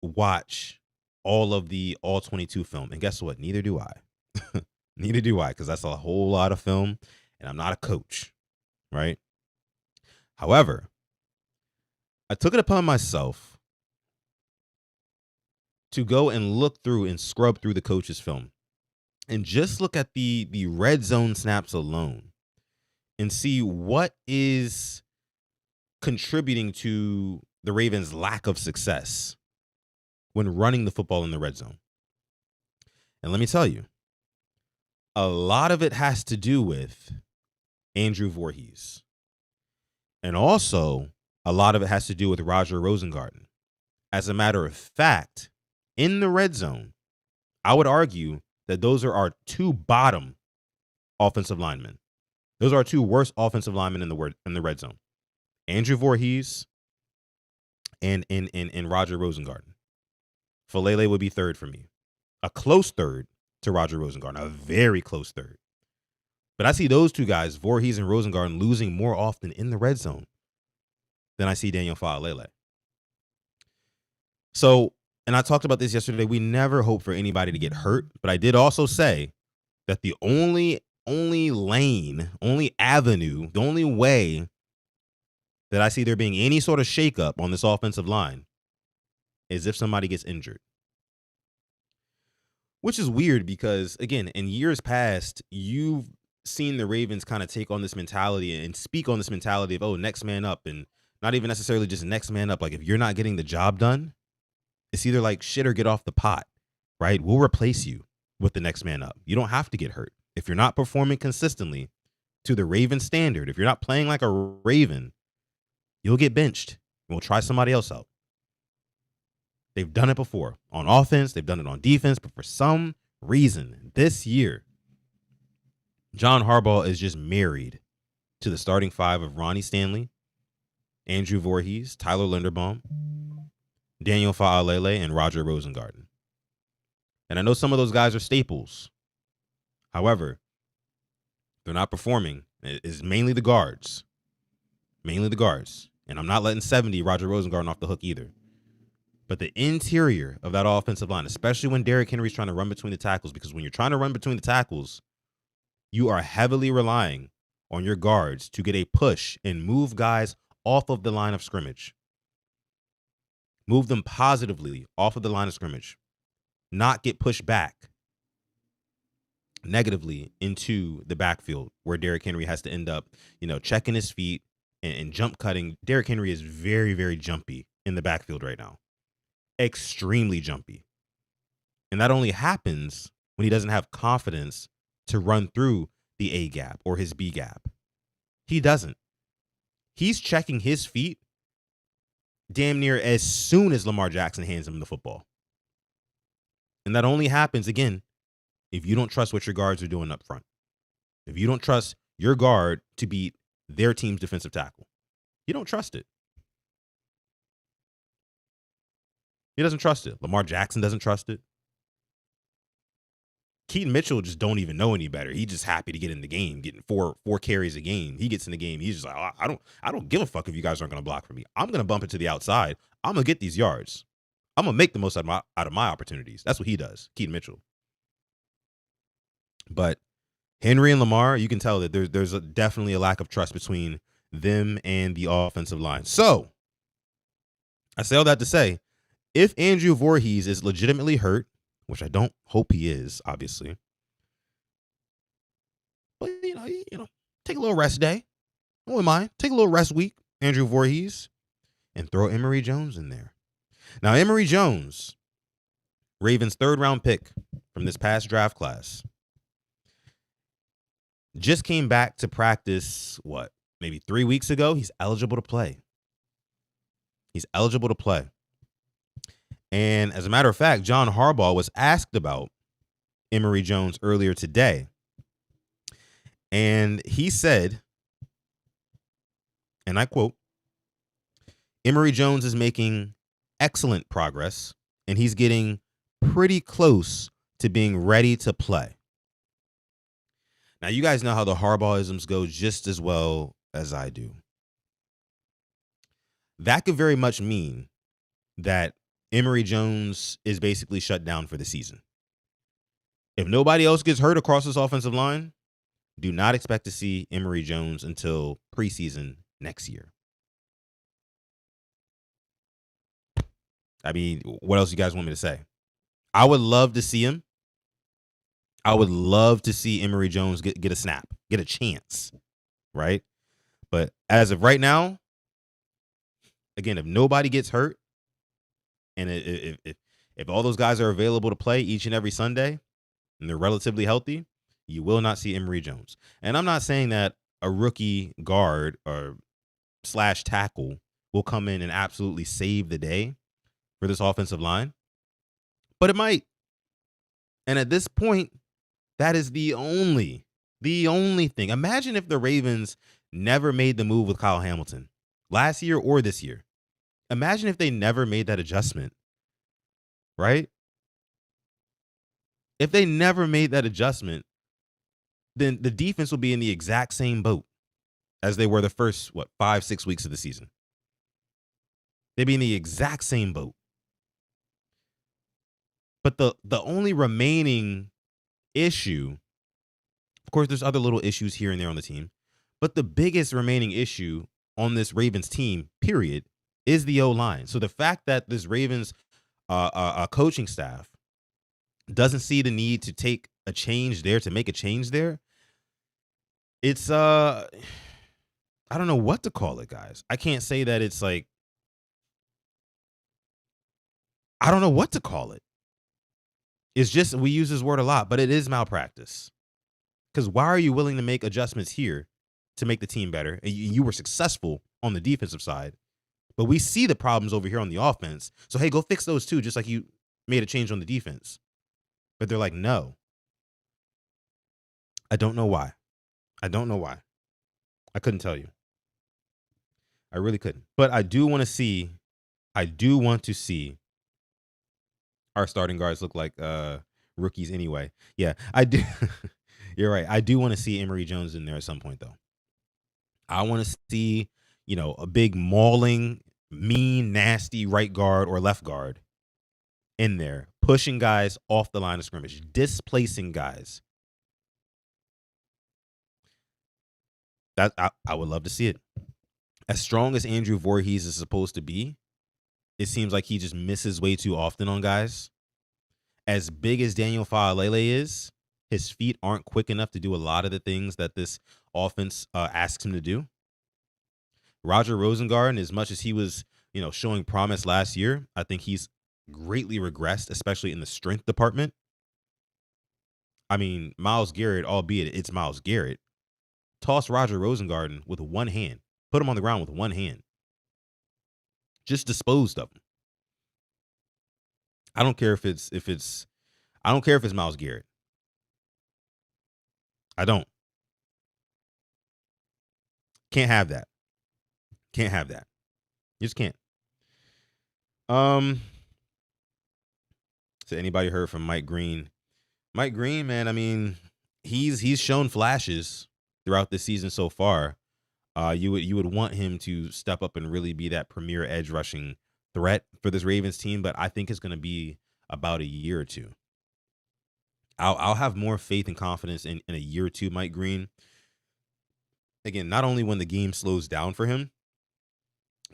watch all of the All 22 film. And guess what? Neither do I. Neither do I, because that's a whole lot of film, and I'm not a coach, right? However, I took it upon myself to go and look through and scrub through the coach's film and just look at the red zone snaps alone and see what is contributing to the Ravens' lack of success when running the football in the red zone. And let me tell you, a lot of it has to do with Andrew Voorhees. And also, a lot of it has to do with Roger Rosengarten. As a matter of fact, in the red zone, I would argue that those are our 2 bottom offensive linemen. Those are our 2 worst offensive linemen in the red zone. Andrew Voorhees and Roger Rosengarten. Falele would be third for me. A close third to Roger Rosengarten. A very close third. But I see those 2 guys, Voorhees and Rosengarten, losing more often in the red zone than I see Daniel Falele. So, and I talked about this yesterday, we never hope for anybody to get hurt, but I did also say that the only lane, only avenue, the only way that I see there being any sort of shakeup on this offensive line is if somebody gets injured. Which is weird because, again, in years past, you've seen the Ravens kind of take on this mentality and speak on this mentality of, oh, next man up, and not even necessarily just next man up. Like, if you're not getting the job done, it's either like shit or get off the pot, right? We'll replace you with the next man up. You don't have to get hurt. If you're not performing consistently to the Raven standard, if you're not playing like a Raven, you'll get benched. We'll try somebody else out. They've done it before on offense. They've done it on defense. But for some reason, this year, John Harbaugh is just married to the starting 5 of Ronnie Stanley, Andrew Voorhees, Tyler Linderbaum, Daniel Fa'alele, and Roger Rosengarten. And I know some of those guys are staples. However, they're not performing. It's mainly the guards. Mainly the guards. And I'm not letting 70 Roger Rosengarten off the hook either. But the interior of that offensive line, especially when Derrick Henry's trying to run between the tackles, because when you're trying to run between the tackles, you are heavily relying on your guards to get a push and move guys off of the line of scrimmage. Move them positively off of the line of scrimmage. Not get pushed back negatively into the backfield where Derrick Henry has to end up, checking his feet and jump cutting. Derrick Henry is very, very jumpy in the backfield right now. Extremely jumpy. And that only happens when he doesn't have confidence to run through the A gap or his B gap. He doesn't. He's checking his feet damn near as soon as Lamar Jackson hands him the football. And that only happens, again, if you don't trust what your guards are doing up front. If you don't trust your guard to beat their team's defensive tackle. You don't trust it. He doesn't trust it. Lamar Jackson doesn't trust it. Keaton Mitchell just don't even know any better. He's just happy to get in the game, getting four carries a game. He gets in the game. He's just like, I don't give a fuck if you guys aren't going to block for me. I'm going to bump it to the outside. I'm going to get these yards. I'm going to make the most out of my opportunities. That's what he does, Keaton Mitchell. But Henry and Lamar, you can tell that there's definitely a lack of trust between them and the offensive line. So I say all that to say, if Andrew Voorhees is legitimately hurt, which I don't hope he is, obviously, but take a little rest day. I wouldn't mind. Take a little rest week, Andrew Voorhees, and throw Emory Jones in there. Now, Emory Jones, Ravens' 3rd-round pick from this past draft class, just came back to practice, maybe 3 weeks ago. He's eligible to play. He's eligible to play. And as a matter of fact, John Harbaugh was asked about Emory Jones earlier today. And he said, and I quote, Emory Jones is making excellent progress, and he's getting pretty close to being ready to play. Now, you guys know how the Harbaughisms go just as well as I do. That could very much mean that Emory Jones is basically shut down for the season. If nobody else gets hurt across this offensive line, do not expect to see Emory Jones until preseason next year. I mean, what else you guys want me to say? I would love to see him. I would love to see Emory Jones get a snap, get a chance, right? But as of right now, again, if nobody gets hurt, and if all those guys are available to play each and every Sunday, and they're relatively healthy, you will not see Emory Jones. And I'm not saying that a rookie guard or / tackle will come in and absolutely save the day for this offensive line, but it might. And at this point, that is the only thing. Imagine if the Ravens never made the move with Kyle Hamilton last year or this year. Imagine if they never made that adjustment, right? If they never made that adjustment, then the defense will be in the exact same boat as they were the first, 5-6 weeks of the season. They'd be in the exact same boat. But the only remaining issue, of course, there's other little issues here and there on the team, but the biggest remaining issue on this Ravens team, period, is the O-line. So the fact that this Ravens coaching staff doesn't see the need to take a change there, to make a change there, it's I don't know what to call it, guys. I can't say that it's like, I don't know what to call it. It's just, we use this word a lot, but it is malpractice. Because why are you willing to make adjustments here to make the team better? And you were successful on the defensive side, but we see the problems over here on the offense. So, hey, go fix those too, just like you made a change on the defense. But they're like, no. I don't know why. I couldn't tell you. I really couldn't. But I do want to see. I do want to see our starting guards look like rookies anyway. Yeah, I do. You're right. I do want to see Emory Jones in there at some point, though. I want to see, a big mauling, mean, nasty right guard or left guard in there, pushing guys off the line of scrimmage, displacing guys. That I would love to see it. As strong as Andrew Voorhees is supposed to be, it seems like he just misses way too often on guys. As big as Daniel Faalele is, his feet aren't quick enough to do a lot of the things that this offense asks him to do. Roger Rosengarten, as much as he was, showing promise last year, I think he's greatly regressed, especially in the strength department. I mean, Myles Garrett, albeit it's Myles Garrett, toss Roger Rosengarten with one hand, put him on the ground with one hand, just disposed of him. I don't care if it's Myles Garrett. I don't. Can't have that. Can't have that. You just can't. So anybody heard from Mike Green? Mike Green, man, I mean, he's shown flashes throughout this season so far. You would want him to step up and really be that premier edge rushing threat for this Ravens team, but I think it's going to be about a year or two. I'll have more faith and confidence in a year or two, Mike Green. Again, not only when the game slows down for him,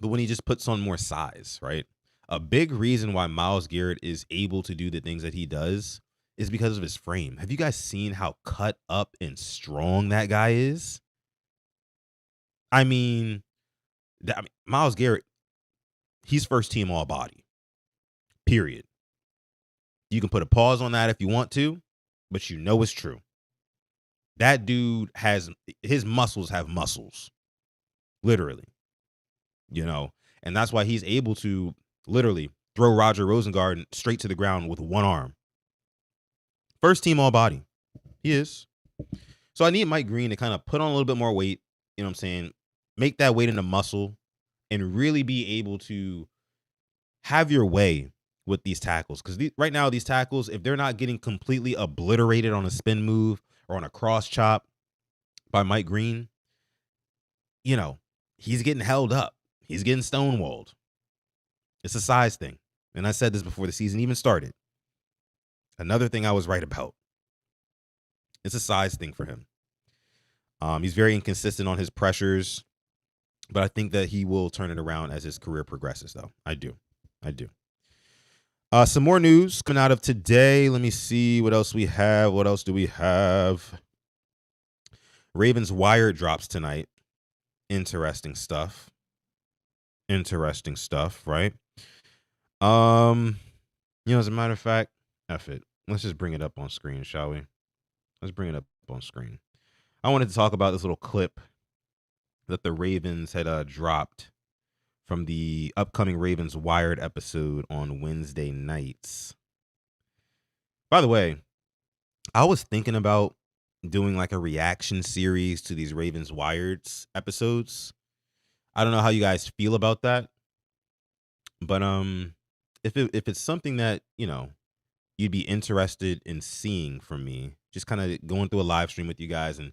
but when he just puts on more size, right? A big reason why Myles Garrett is able to do the things that he does is because of his frame. Have you guys seen how cut up and strong that guy is? I mean, Myles Garrett, he's first team all body, period. You can put a pause on that if you want to, but it's true. That dude his muscles have muscles, literally, and that's why he's able to literally throw Roger Rosengarten straight to the ground with one arm. First team all body. He is. So I need Mike Green to kind of put on a little bit more weight, you know what I'm saying? Make that weight into muscle and really be able to have your way with these tackles. Because right now, these tackles, if they're not getting completely obliterated on a spin move or on a cross chop by Mike Green, he's getting held up. He's getting stonewalled. It's a size thing. And I said this before the season even started. Another thing I was right about. It's a size thing for him. He's very inconsistent on his pressures, but I think that he will turn it around as his career progresses, though. I do. Some more news coming out of today. Let me see what else we have. What else do we have? Ravens Wire drops tonight. Interesting stuff, right? As a matter of fact, F it. Let's just bring it up on screen, shall we? Let's bring it up on screen. I wanted to talk about this little clip that the Ravens had dropped from the upcoming Ravens Wired episode on Wednesday nights. By the way, I was thinking about doing like a reaction series to these Ravens Wired episodes. I don't know how you guys feel about that, but if it's something that you'd be interested in seeing from me, just kind of going through a live stream with you guys and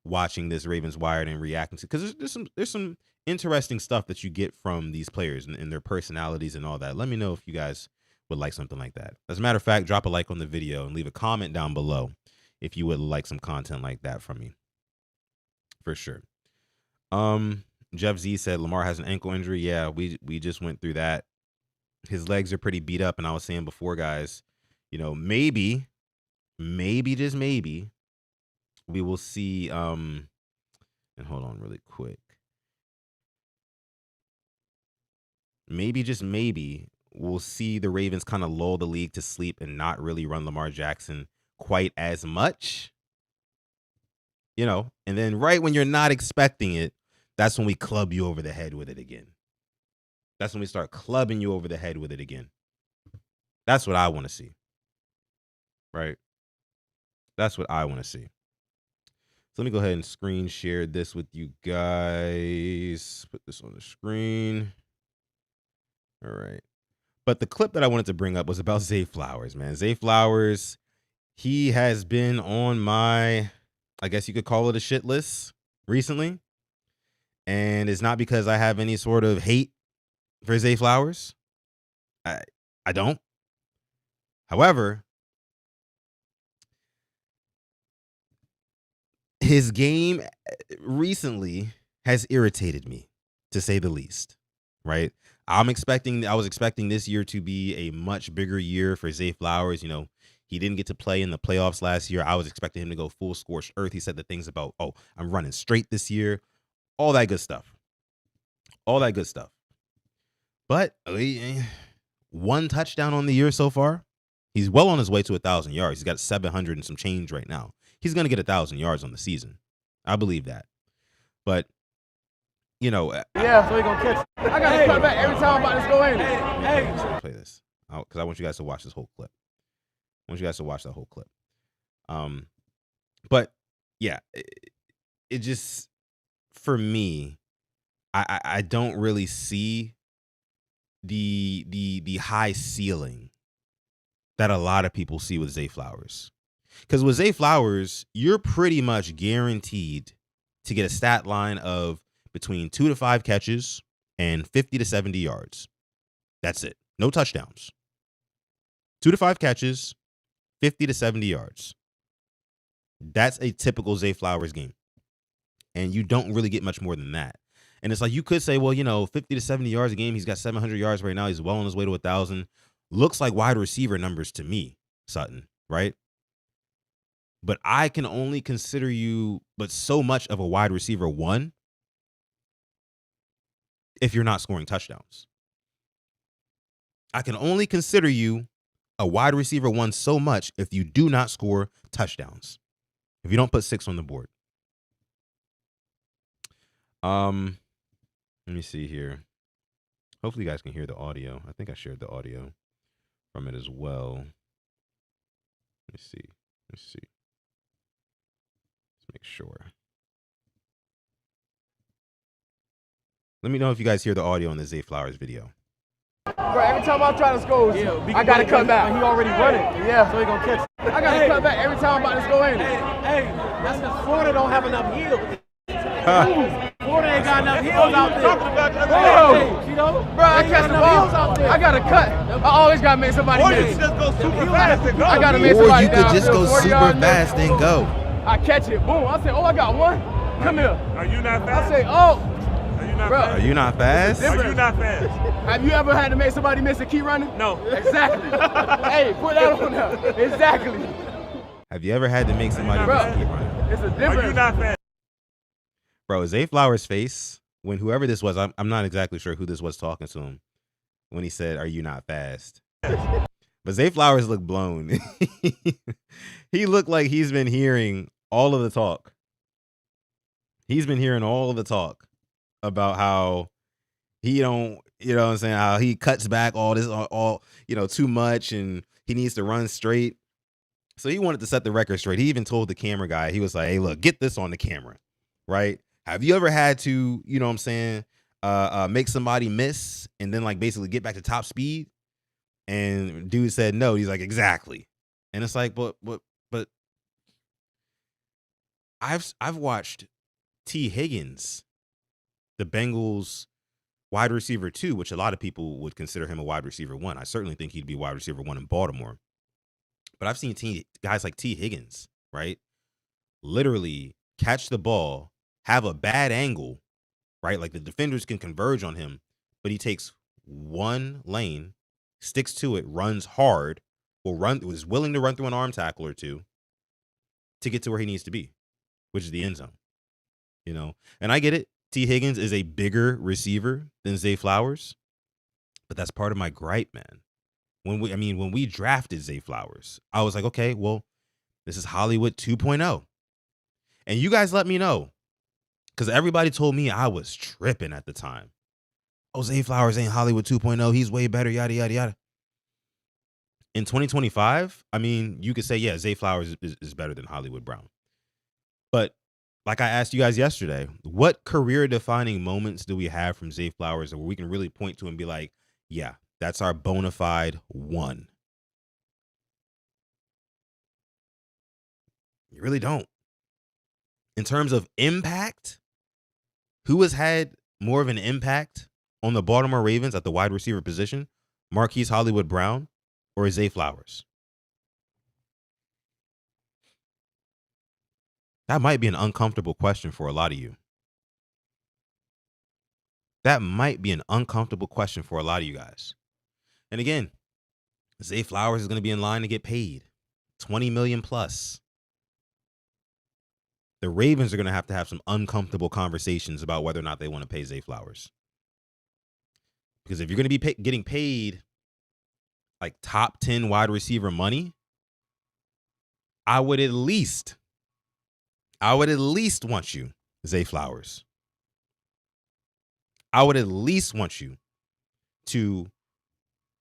watching this Ravens Wired and reacting to, because there's some interesting stuff that you get from these players and their personalities and all that. Let me know if you guys would like something like that. As a matter of fact, drop a like on the video and leave a comment down below if you would like some content like that from me, for sure. Jeff Z said Lamar has an ankle injury. Yeah, we just went through that. His legs are pretty beat up, and I was saying before, guys, maybe just maybe we will see. And hold on really quick. Maybe just maybe we'll see the Ravens kind of lull the league to sleep and not really run Lamar Jackson quite as much. And then right when you're not expecting it, that's when we club you over the head with it again. That's when we start clubbing you over the head with it again. That's what I want to see. Right? That's what I want to see. So let me go ahead and screen share this with you guys. Put this on the screen. All right. But the clip that I wanted to bring up was about Zay Flowers, man. Zay Flowers, he has been on my, I guess you could call it a shit list recently. And it's not because I have any sort of hate for Zay Flowers. I don't. However, his game recently has irritated me, to say the least, right? I was expecting this year to be a much bigger year for Zay Flowers. You know, he didn't get to play in the playoffs last year. I was expecting him to go full scorched earth. He said the things about, oh, I'm running straight this year. All that good stuff. All that good stuff. But one touchdown on the year so far. He's well on his way to 1,000 yards. He's got 700 and some change right now. He's going to get 1,000 yards on the season. I believe that. But, you know. Yeah, so he going to catch. I got to cut back every time I'm about to go in. Hey. Play this. Because I want you guys to watch this whole clip. I want you guys to watch that whole clip. But, yeah. It just, for me, I don't really see the high ceiling that a lot of people see with Zay Flowers. Because with Zay Flowers, you're pretty much guaranteed to get a stat line of between 2 to 5 catches and 50 to 70 yards. That's it. No touchdowns. 2 to 5 catches, 50 to 70 yards. That's a typical Zay Flowers game. And you don't really get much more than that. And it's like you could say, well, you know, 50 to 70 yards a game. He's got 700 yards right now. He's well on his way to 1,000. Looks like wide receiver numbers to me, Sutton, right? But I can only consider you but so much of a wide receiver one if you're not scoring touchdowns. I can only consider you a wide receiver one so much if you do not score touchdowns. If you don't put 6 on the board. Let me see here. Hopefully you guys can hear the audio. I think I shared the audio from it as well. Let me see. Let's make sure. Let me know if you guys hear the audio on the Zay Flowers video. Bro, every time I'm trying to score, I got to cut back. He already running. Yeah. So he going to catch. I got to cut back every time I'm about to go in. Hey, that's because Florida don't have enough heels. Florida ain't got enough heels out there. Bro, You know? bro, I catch the ball. I got to cut. I always got to make somebody miss. just go super fast and go. I got to make Or somebody you could down. just go 40 super yards, fast and go. I catch it. Boom. I say, oh, I got one. Come here. Are you not I fast? say, oh. Are you not Bro. Are fast? you not fast? Are you not fast? Have you ever had to make somebody miss and keep running? No. Exactly. Hey, put that on there. Exactly. Have you ever had to make somebody Bro. miss keep running? It's a Are difference. you not fast? Bro, Zay Flowers' face, when whoever this was, I'm not exactly sure who this was talking to him, when he said, "Are you not fast?" But Zay Flowers looked blown. He looked like he's been hearing all of the talk. He's been hearing all of the talk about how he don't, you know what I'm saying, how he cuts back all this, all you know, too much, and he needs to run straight. So he wanted to set the record straight. He even told the camera guy, he was like, hey, look, get this on the camera, right? Have you ever had to, you know what I'm saying, make somebody miss and then like basically get back to top speed? And dude said no. He's like, exactly. And it's like, but I've watched T. Higgins, the Bengals wide receiver 2, which a lot of people would consider him a wide receiver 1. I certainly think he'd be wide receiver 1 in Baltimore. But I've seen guys like T. Higgins, right, literally catch the ball, have a bad angle, right? Like the defenders can converge on him, but he takes one lane, sticks to it, runs hard, was willing to run through an arm tackle or two to get to where he needs to be, which is the end zone, you know? And I get it. T. Higgins is a bigger receiver than Zay Flowers, but that's part of my gripe, man. When we drafted Zay Flowers, I was like, okay, well, this is Hollywood 2.0. And you guys let me know, because everybody told me I was tripping at the time. Oh, Zay Flowers ain't Hollywood 2.0. He's way better, yada, yada, yada. In 2025, I mean, you could say, yeah, Zay Flowers is better than Hollywood Brown. But like I asked you guys yesterday, what career-defining moments do we have from Zay Flowers where we can really point to and be like, yeah, that's our bona fide one? You really don't. In terms of impact, who has had more of an impact on the Baltimore Ravens at the wide receiver position? Marquise Hollywood Brown or Zay Flowers? That might be an uncomfortable question for a lot of you. That might be an uncomfortable question for a lot of you guys. And again, Zay Flowers is going to be in line to get paid $20 million plus. The Ravens are going to have some uncomfortable conversations about whether or not they want to pay Zay Flowers. Because if you're going to be getting paid like top 10 wide receiver money, I would at least want you, Zay Flowers. I would at least want you to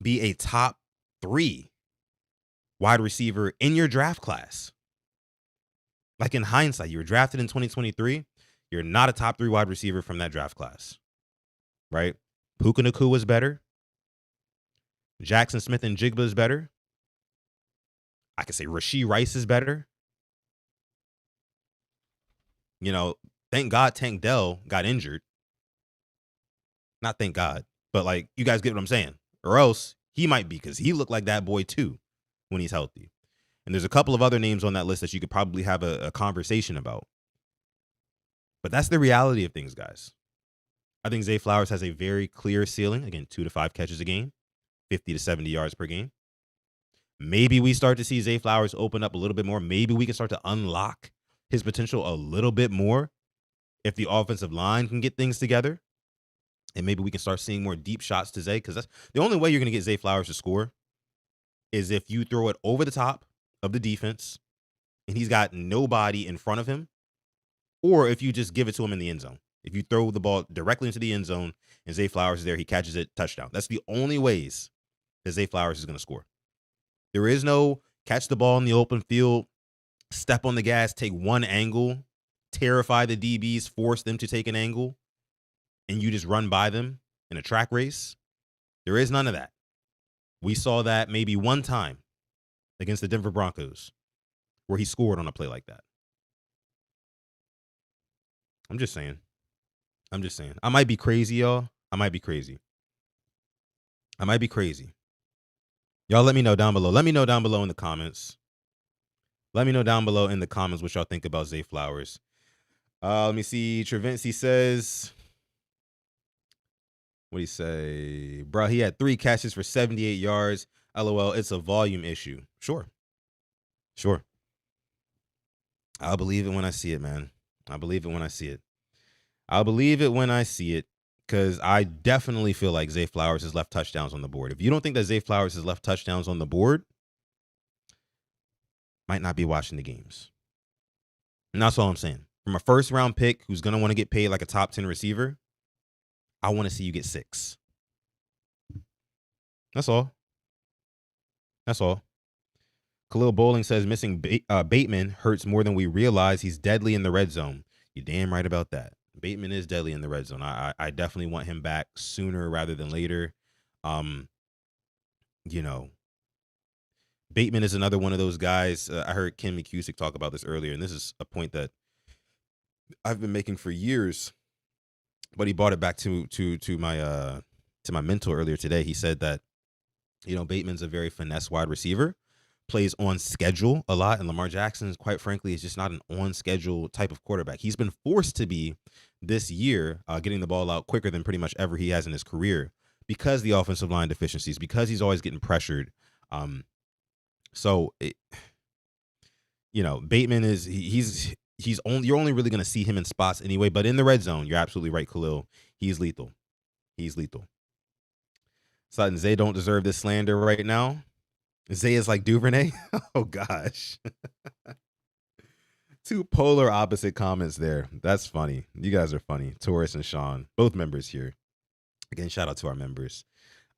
be a top 3 wide receiver in your draft class. Like in hindsight, you were drafted in 2023. You're not a top 3 wide receiver from that draft class, right? Puka Nacua is better. Jackson Smith and Jigba is better. I could say Rashee Rice is better. You know, thank God Tank Dell got injured. Not thank God, but like, you guys get what I'm saying. Or else he might be, because he looked like that boy too when he's healthy. And there's a couple of other names on that list that you could probably have a conversation about. But that's the reality of things, guys. I think Zay Flowers has a very clear ceiling. Again, 2 to 5 catches a game, 50 to 70 yards per game. Maybe we start to see Zay Flowers open up a little bit more. Maybe we can start to unlock his potential a little bit more if the offensive line can get things together. And maybe we can start seeing more deep shots to Zay, because that's the only way you're going to get Zay Flowers to score is if you throw it over the top of the defense and he's got nobody in front of him, or if you just give it to him in the end zone. If you throw the ball directly into the end zone and Zay Flowers is there, he catches it, touchdown. That's the only ways that Zay Flowers is going to score. There is no catch the ball in the open field, step on the gas, take one angle, terrify the DBs, force them to take an angle, and you just run by them in a track race. There is none of that. We saw that maybe one time against the Denver Broncos where he scored on a play like that. I'm just saying. I might be crazy, y'all. I might be crazy. Y'all let me know down below. Let me know down below in the comments. What y'all think about Zay Flowers. Let me see. Travinci says, what do you say? Bro, he had 3 catches for 78 yards. LOL, it's a volume issue. Sure. I'll believe it when I see it, man. I'll believe it when I see it, because I definitely feel like Zay Flowers has left touchdowns on the board. If you don't think that Zay Flowers has left touchdowns on the board, might not be watching the games. And that's all I'm saying. From a first-round pick who's going to want to get paid like a top 10 receiver, I want to see you get 6. That's all. Khalil Bowling says missing Bateman hurts more than we realize. He's deadly in the red zone. You're damn right about that. Bateman is deadly in the red zone. I definitely want him back sooner rather than later. Bateman is another one of those guys. I heard Ken McCusick talk about this earlier, and this is a point that I've been making for years. But he brought it back to my mentor earlier today. He said that, Bateman's a very finesse wide receiver, plays on schedule a lot, and Lamar Jackson, quite frankly, is just not an on-schedule type of quarterback. He's been forced to be this year, getting the ball out quicker than pretty much ever he has in his career because the offensive line deficiencies, because he's always getting pressured. Bateman is you're only really going to see him in spots anyway, but in the red zone, you're absolutely right, Khalil. He's lethal. Sutton, Zay don't deserve this slander right now. Zay is like Duvernay. Oh, gosh. 2 polar opposite comments there. That's funny. You guys are funny. Taurus and Sean, both members here. Again, shout out to our members.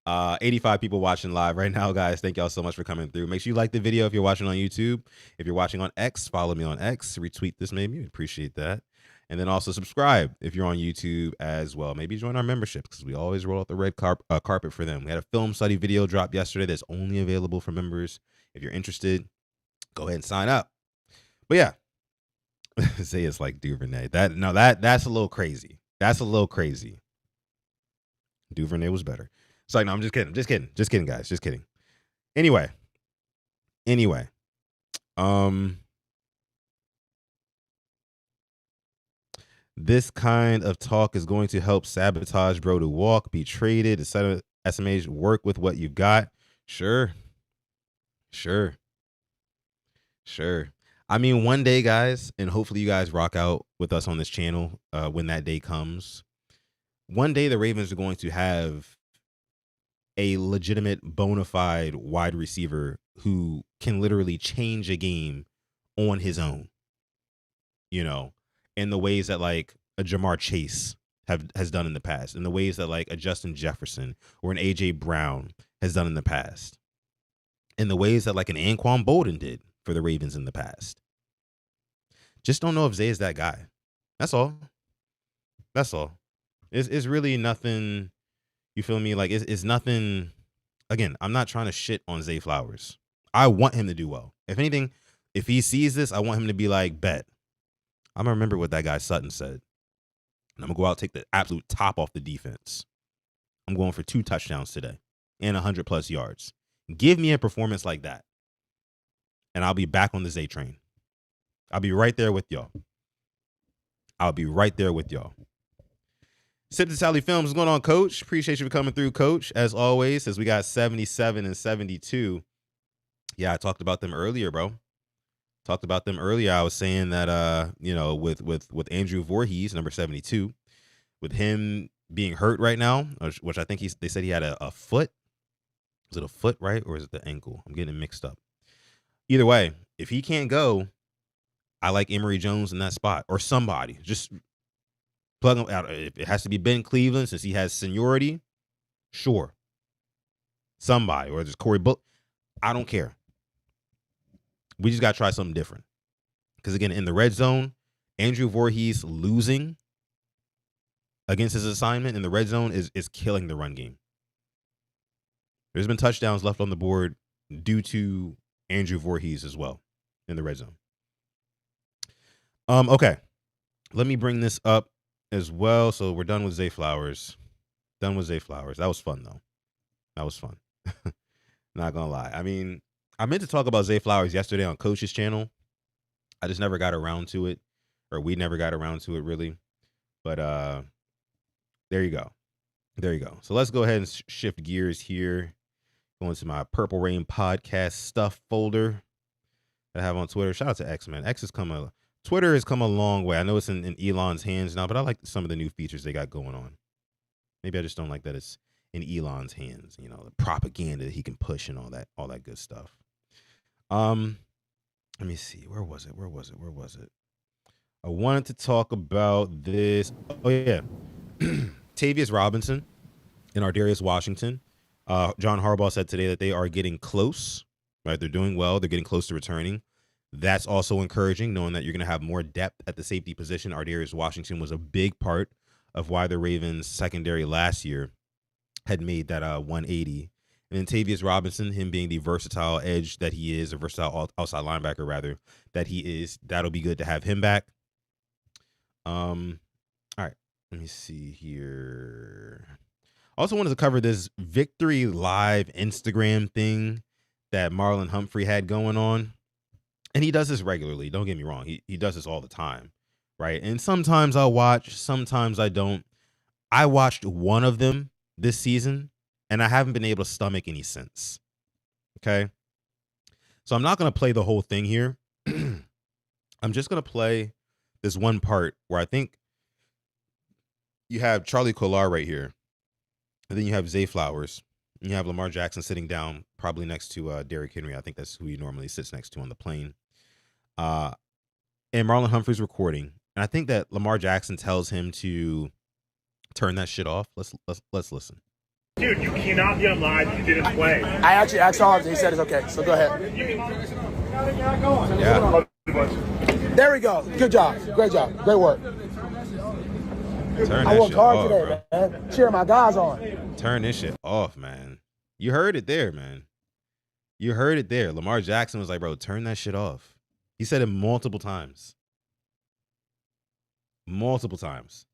85 people watching live right now, guys. Thank y'all so much for coming through. Make sure you like the video if you're watching on YouTube. If you're watching on X, follow me on X. Retweet this maybe. We'd appreciate that. And then also subscribe if you're on YouTube as well. Maybe join our membership because we always roll out the red carpet for them. We had a film study video drop yesterday that's only available for members. If you're interested, go ahead and sign up. But yeah, Zay is like Duvernay. That's a little crazy. That's a little crazy. Duvernay was better. It's like, no, I'm just kidding. Just kidding, guys. Just kidding. Anyway. This kind of talk is going to help sabotage Bro to walk, be traded, etc. SMH, work with what you've got. Sure. I mean, one day, guys, and hopefully you guys rock out with us on this channel when that day comes. One day the Ravens are going to have a legitimate bona fide wide receiver who can literally change a game on his own, you know, in the ways that like a Jamar Chase has done in the past, in the ways that like a Justin Jefferson or an AJ Brown has done in the past, in the ways that like an Anquan Bolden did for the Ravens in the past. Just don't know if Zay is that guy. That's all. It's really nothing. You feel me? Like it's nothing. Again, I'm not trying to shit on Zay Flowers. I want him to do well. If anything, if he sees this, I want him to be like, bet. I'm gonna remember what that guy Sutton said. And I'm gonna go out, take the absolute top off the defense. I'm going for 2 touchdowns today and 100+ yards. Give me a performance like that, and I'll be back on the Zay train. I'll be right there with y'all. Sip to Sally Films. What's going on, Coach? Appreciate you for coming through, Coach. As always, as we got 77 and 72. Yeah, I talked about them earlier, bro. I was saying that with Andrew Voorhees, number 72, with him being hurt right now, which I think they said he had a foot. Is it a foot, right? Or is it the ankle? I'm getting it mixed up. Either way, if he can't go, I like Emory Jones in that spot or somebody. Just plug him out. If it has to be Ben Cleveland since he has seniority, sure. Somebody. Or just Corey Book. I don't care. We just got to try something different. Because, again, in the red zone, Andrew Voorhees losing against his assignment in the red zone is killing the run game. There's been touchdowns left on the board due to Andrew Voorhees as well in the red zone. Okay. Let me bring this up as well. So we're done with Zay Flowers. That was fun, though. That was fun. Not gonna lie. I mean, I meant to talk about Zay Flowers yesterday on Coach's channel. I just never got around to it. Or we never got around to it, really. But there you go. So let's go ahead and shift gears here. Go into my Purple Rain podcast stuff folder that I have on Twitter. Shout out to X, man. Twitter has come a long way. I know it's in Elon's hands now, but I like some of the new features they got going on. Maybe I just don't like that it's in Elon's hands, you know, the propaganda he can push and all that good stuff. Let me see. Where was it? I wanted to talk about this. Oh, yeah. Tavius Robinson and Ardarius Washington. John Harbaugh said today that they are getting close, right? They're doing well. They're getting close to returning. That's also encouraging, knowing that you're going to have more depth at the safety position. Ardarius Washington was a big part of why the Ravens secondary last year had made that 180. And then Tavius Robinson, him being the versatile edge that he is, a versatile outside linebacker, rather, that he is, that'll be good to have him back. All right, let me see here. I also wanted to cover this Victory Live Instagram thing that Marlon Humphrey had going on. And he does this regularly. Don't get me wrong. He does this all the time, right? And sometimes I'll watch, sometimes I don't. I watched one of them this season, and I haven't been able to stomach any since. Okay? So I'm not going to play the whole thing here. I'm just going to play this one part where I think you have Charlie Kolar right here, and then you have Zay Flowers, and you have Lamar Jackson sitting down probably next to Derrick Henry. I think that's who he normally sits next to on the plane. And Marlon Humphrey's recording. And I think that Lamar Jackson tells him to turn that shit off. Let's listen. Dude, you cannot be on live. You didn't play. I actually asked Hans. He said it's okay. So go ahead. Yeah. There we go. Good job. Great job. Great work. Turn I that worked shit hard off, today, bro. man. Cheer my guys on. Turn this shit off, man. You heard it there, man. You heard it there. Lamar Jackson was like, bro, turn that shit off. He said it multiple times. Multiple times.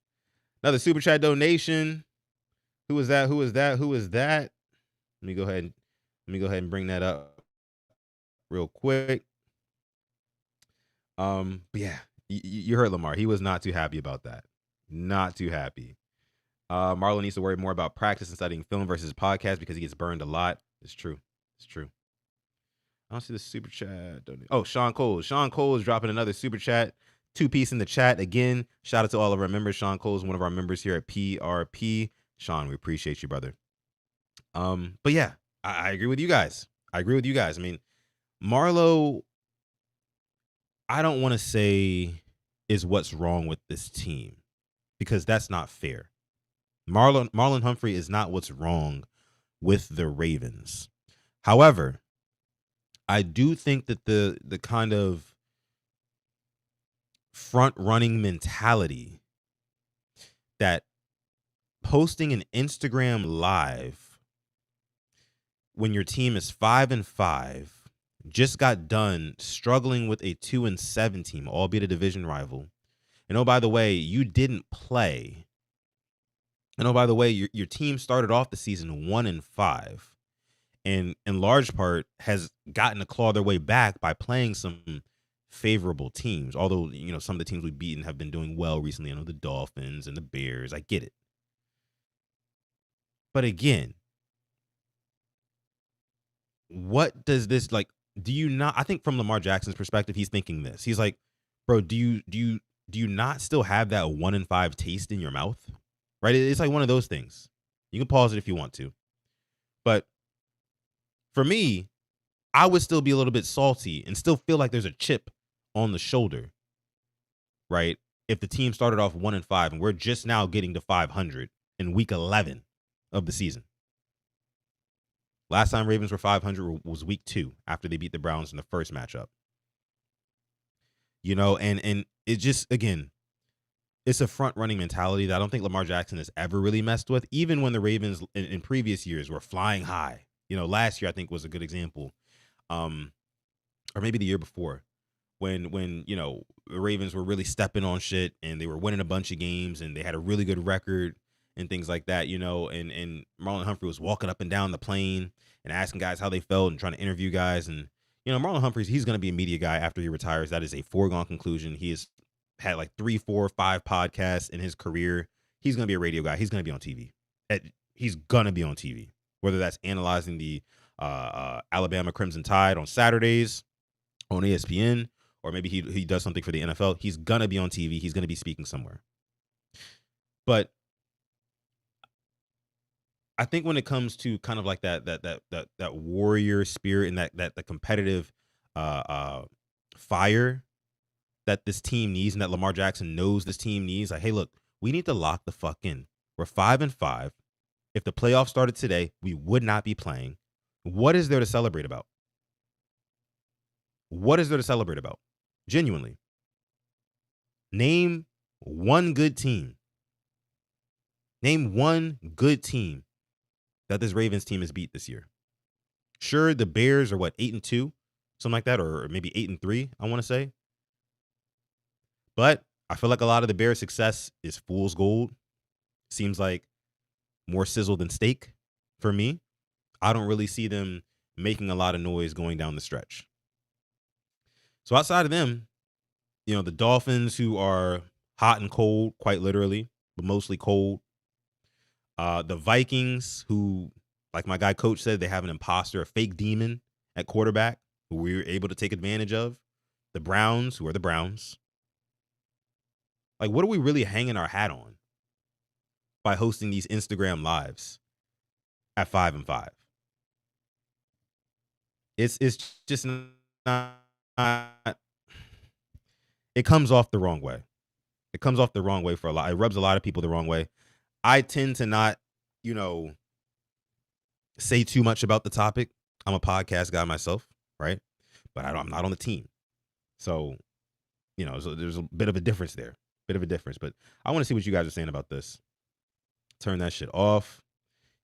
Another super chat donation. Who is that? Who is that? Who is that? Let me go ahead and bring that up real quick. But yeah, you heard Lamar. He was not too happy about that. Not too happy. Marlon needs to worry more about practice and studying film versus podcast because he gets burned a lot. It's true. It's true. I don't see the super chat. Oh, Sean Cole. Sean Cole is dropping another super chat. 2-piece in the chat. Again, shout out to all of our members. Sean Cole is one of our members here at PRP. Sean, we appreciate you, brother. But yeah, I agree with you guys. I mean, Marlo, I don't want to say is what's wrong with this team because that's not fair. Marlon Humphrey is not what's wrong with the Ravens. However, I do think that the kind of front-running mentality that posting an Instagram live when your team is 5-5 just got done struggling with a 2-7 team, albeit a division rival. And oh, by the way, you didn't play. And oh, by the way, your team started off the season 1-5, and in large part has gotten to claw their way back by playing some favorable teams. Although, you know, some of the teams we've beaten have been doing well recently. I know the Dolphins and the Bears. I get it. But again, what does this like? Do you not? I think from Lamar Jackson's perspective, he's thinking this. He's like, bro, do you not still have that 1-5 taste in your mouth? Right? It's like one of those things. You can pause it if you want to. But for me, I would still be a little bit salty and still feel like there's a chip on the shoulder, right? If the team started off 1-5 and we're just now getting to 500 in week 11 of the season. Last time Ravens were 500 was week 2 after they beat the Browns in the first matchup. You know, and it just, again, it's a front-running mentality that I don't think Lamar Jackson has ever really messed with, even when the Ravens in previous years were flying high. You know, last year I think was a good example. Or maybe the year before when, you know, the Ravens were really stepping on shit and they were winning a bunch of games and they had a really good record and things like that, you know, and Marlon Humphrey was walking up and down the plane and asking guys how they felt and trying to interview guys. And, you know, Marlon Humphrey, he's going to be a media guy after he retires. That is a foregone conclusion. He has had like 3, 4, 5 podcasts in his career. He's going to be a radio guy. He's going to be on TV. He's going to be on TV, whether that's analyzing the Alabama Crimson Tide on Saturdays on ESPN, or maybe he does something for the NFL. He's going to be on TV. He's going to be speaking somewhere. But I think when it comes to kind of like that warrior spirit and that the competitive fire that this team needs and that Lamar Jackson knows this team needs, like, hey, look, we need to lock the fuck in. We're 5-5. If the playoffs started today, we would not be playing. What is there to celebrate about? What is there to celebrate about? Genuinely. Name one good team. Name one good team that this Ravens team has beat this year. Sure, the Bears are what, 8-2? Something like that, or maybe 8-3, I want to say. But I feel like a lot of the Bears' success is fool's gold. Seems like more sizzle than steak for me. I don't really see them making a lot of noise going down the stretch. So outside of them, you know, the Dolphins, who are hot and cold, quite literally, but mostly cold. The Vikings, who, like my guy Coach said, they have an imposter, a fake demon at quarterback, who we were able to take advantage of. The Browns, who are the Browns. Like, what are we really hanging our hat on by hosting these Instagram lives at 5-5? It's just not. It comes off the wrong way. It comes off the wrong way for a lot. It rubs a lot of people the wrong way. I tend to not, you know, say too much about the topic. I'm a podcast guy myself, right? But I'm not on the team. So, so there's a bit of a difference there. But I want to see what you guys are saying about this. Turn that shit off.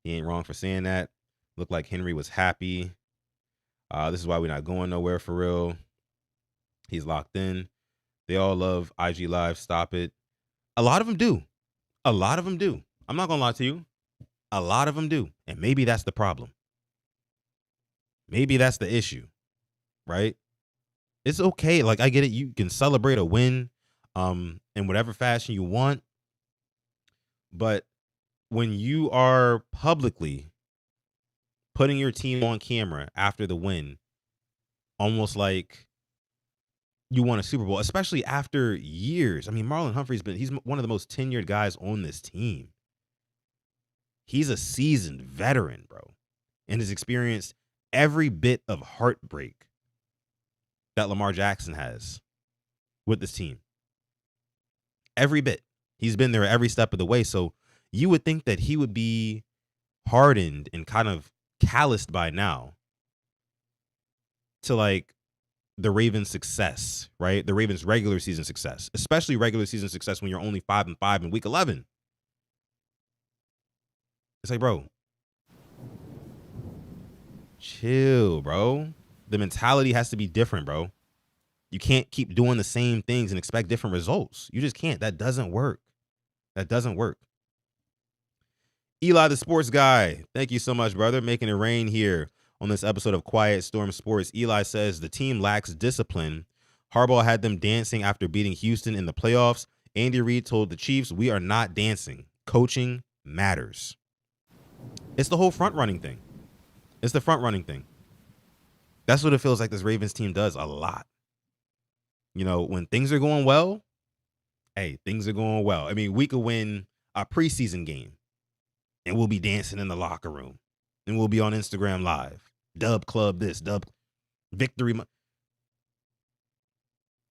He ain't wrong for saying that. Looked like Henry was happy. This is why we're not going nowhere for real. He's locked in. They all love IG Live. Stop it. A lot of them do. I'm not going to lie to you. A lot of them do. And maybe that's the problem. Maybe that's the issue, right? It's okay. Like, I get it. You can celebrate a win in whatever fashion you want. But when you are publicly putting your team on camera after the win, almost like you won a Super Bowl, especially after years. I mean, Marlon Humphrey's he's one of the most tenured guys on this team. He's a seasoned veteran, bro, and has experienced every bit of heartbreak that Lamar Jackson has with this team. Every bit. He's been there every step of the way. So you would think that he would be hardened and kind of calloused by now to like the Ravens' success, right? The Ravens' regular season success, especially regular season success when you're only 5-5 in week 11. It's like, bro, chill, bro. The mentality has to be different, bro. You can't keep doing the same things and expect different results. You just can't. That doesn't work. Eli, the sports guy. Thank you so much, brother. Making it rain here on this episode of Quiet Storm Sports. Eli says the team lacks discipline. Harbaugh had them dancing after beating Houston in the playoffs. Andy Reid told the Chiefs, we are not dancing. Coaching matters. It's the whole front-running thing. That's what it feels like this Ravens team does a lot. When things are going well, hey, things are going well. I mean, we could win a preseason game, and we'll be dancing in the locker room, and we'll be on Instagram Live. Dub club this, dub victory.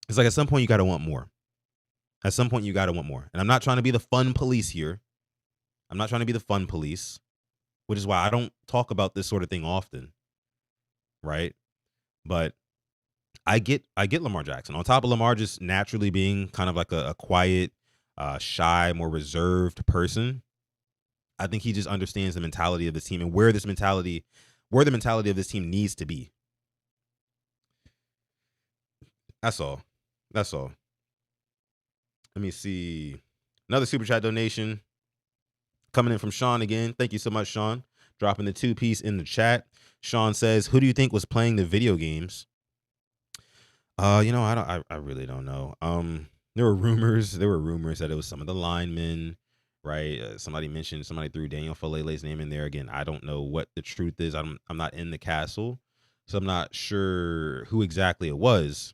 It's like at some point you got to want more. And I'm not trying to be the fun police here. Which is why I don't talk about this sort of thing often, right? But I get Lamar Jackson. On top of Lamar just naturally being kind of like a quiet, shy, more reserved person, I think he just understands the mentality of this team and where the mentality of this team needs to be. That's all. Let me see. Another super chat donation coming in from Sean again. Thank you so much, Sean. Dropping the 2-piece in the chat. Sean says, who do you think was playing the video games? I really don't know. There were rumors that it was some of the linemen, right? Somebody threw Daniel Falele's name in there. Again, I don't know what the truth is. I'm not in the castle, so I'm not sure who exactly it was.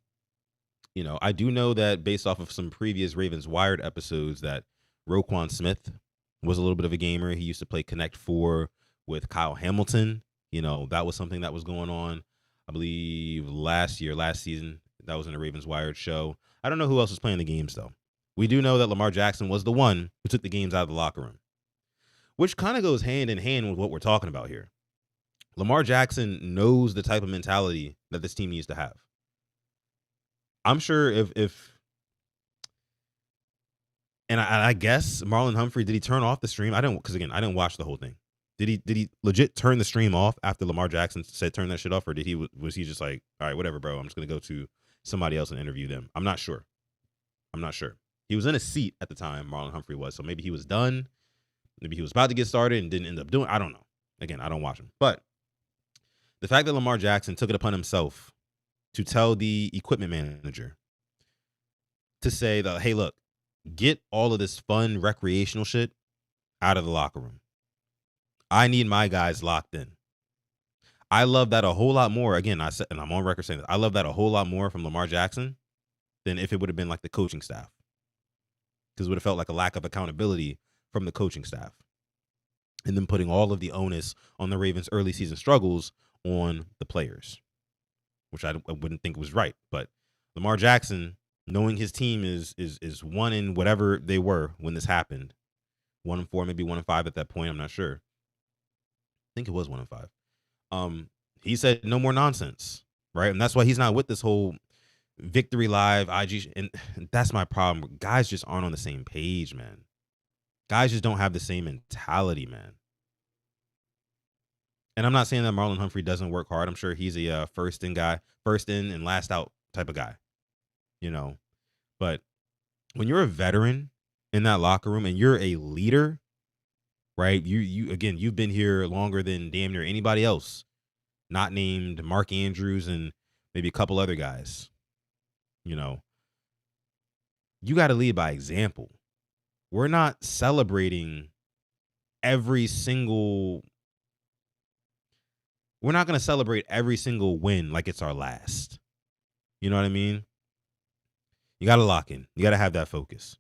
I do know that based off of some previous Ravens Wired episodes that Roquan Smith was a little bit of a gamer. He used to play Connect 4 with Kyle Hamilton. That was something that was going on, I believe, last season. That was in the Ravens Wired show. I don't know who else was playing the games, though. We do know that Lamar Jackson was the one who took the games out of the locker room, which kind of goes hand in hand with what we're talking about here. Lamar Jackson knows the type of mentality that this team needs to have. I'm sure if I guess Marlon Humphrey, did he turn off the stream? I didn't watch the whole thing. Did he legit turn the stream off after Lamar Jackson said turn that shit off, or was he just like, all right, whatever, bro, I'm just gonna go to somebody else and interview them? I'm not sure. He was in a seat at the time, Marlon Humphrey was, so maybe he was done. Maybe he was about to get started and didn't end up doing. I don't know. Again, I don't watch him, but the fact that Lamar Jackson took it upon himself to tell the equipment manager to say that, hey, look, get all of this fun recreational shit out of the locker room. I need my guys locked in. I love that a whole lot more. Again, I said, and I'm on record saying this, I love that a whole lot more from Lamar Jackson than if it would have been like the coaching staff. Because it would have felt like a lack of accountability from the coaching staff. And then putting all of the onus on the Ravens' early season struggles on the players, which I wouldn't think was right. But Lamar Jackson, knowing his team is one in whatever they were when this happened, 1-4, maybe 1-5 at that point, I'm not sure. think it was 1-5. He said no more nonsense, right? And that's why he's not with this whole Victory Live IG. And that's my problem. Guys just aren't on the same page, man. Guys just don't have the same mentality, man. And I'm not saying that Marlon Humphrey doesn't work hard. I'm sure he's a first in and last out type of guy, But when you're a veteran in that locker room and you're a leader, right? You've been here longer than damn near anybody else, not named Mark Andrews and maybe a couple other guys. You got to lead by example. We're not celebrating every single. We're not going to celebrate every single win like it's our last. You know what I mean? You got to lock in. You got to have that focus.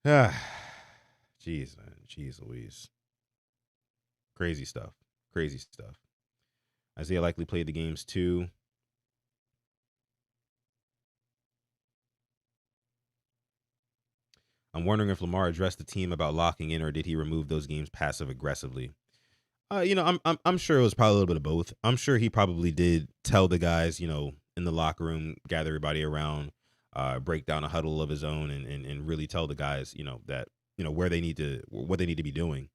Jeez, man. Jeez Louise. Crazy stuff. Isaiah likely played the games too. I'm wondering if Lamar addressed the team about locking in, or did he remove those games passive aggressively? I'm sure it was probably a little bit of both. I'm sure he probably did tell the guys, in the locker room, gather everybody around, break down a huddle of his own, and really tell the guys, that what they need to be doing.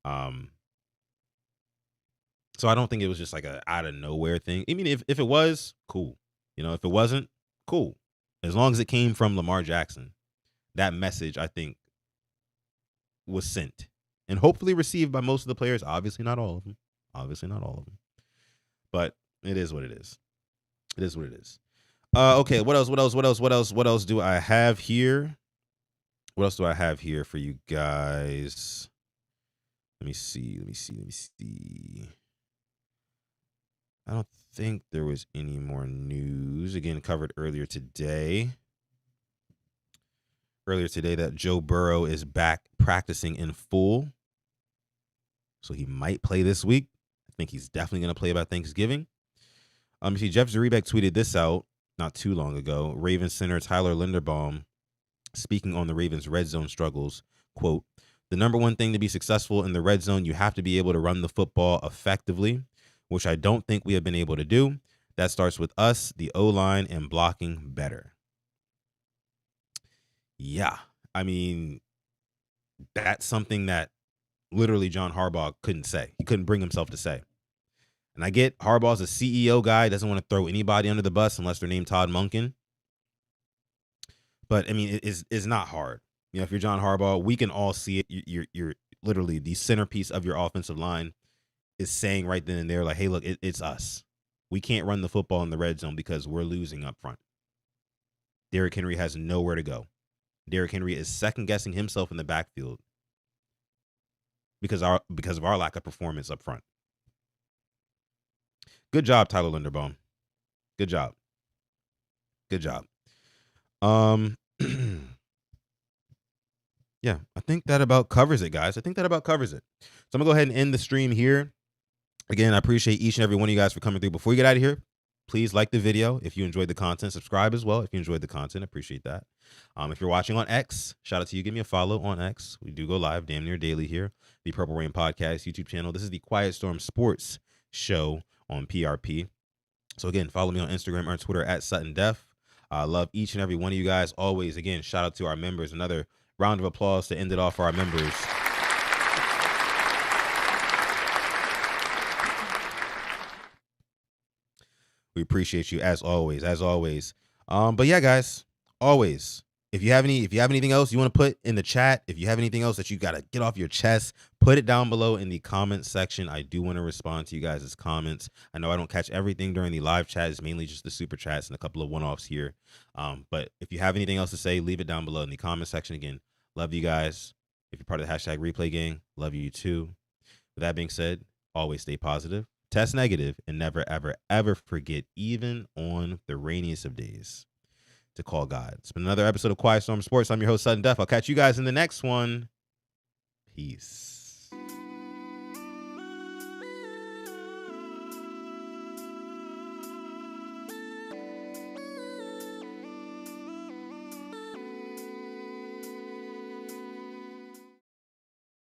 So I don't think it was just like a out of nowhere thing. I mean, if it was, cool. If it wasn't, cool. As long as it came from Lamar Jackson, that message, I think, was sent and hopefully received by most of the players. Obviously not all of them. But it is what it is. Okay, what else do I have here? What else do I have here for you guys? Let me see. I don't think there was any more news. Again, covered earlier today that Joe Burrow is back practicing in full. So he might play this week. I think he's definitely going to play by Thanksgiving. You see, Jeff Zrebeck tweeted this out not too long ago. Ravens center Tyler Linderbaum speaking on the Ravens' red zone struggles, quote, "The number one thing to be successful in the red zone, you have to be able to run the football effectively, which I don't think we have been able to do. That starts with us, the O-line, and blocking better." Yeah, I mean, that's something that literally John Harbaugh couldn't say. He couldn't bring himself to say. And I get Harbaugh's a CEO guy, doesn't want to throw anybody under the bus unless they're named Todd Monken. But, I mean, it's not hard. If you're John Harbaugh, we can all see it. You're literally the centerpiece of your offensive line is saying right then and there, like, hey, look, it's us. We can't run the football in the red zone because we're losing up front. Derrick Henry has nowhere to go. Derrick Henry is second-guessing himself in the backfield because of our lack of performance up front. Good job, Tyler Linderbaum. Good job. Yeah, I think that about covers it, guys. So I'm going to go ahead and end the stream here. Again, I appreciate each and every one of you guys for coming through. Before you get out of here, please like the video if you enjoyed the content. Subscribe as well if you enjoyed the content. I appreciate that. If you're watching on X, shout out to you. Give me a follow on X. We do go live damn near daily here. The Purple Rain Podcast YouTube channel. This is the Quiet Storm Sports Show on PRP. So again, follow me on Instagram or Twitter at Sutton Def. I love each and every one of you guys. Always, again, shout out to our members. Another round of applause to end it off for our members. We appreciate you as always. But yeah, guys, always, if you have anything else you want to put in the chat, if you have anything else that you got to get off your chest, put it down below in the comments section. I do want to respond to you guys' comments. I know I don't catch everything during the live chat. It's mainly just the super chats and a couple of one-offs here. But if you have anything else to say, leave it down below in the comment section. Again, love you guys. If you're part of the hashtag replay gang, love you too. With that being said, always stay positive, test negative, and never, ever, ever forget, even on the rainiest of days, to call God. It's been another episode of Quiet Storm Sports. I'm your host, Sutton Def. I'll catch you guys in the next one. Peace.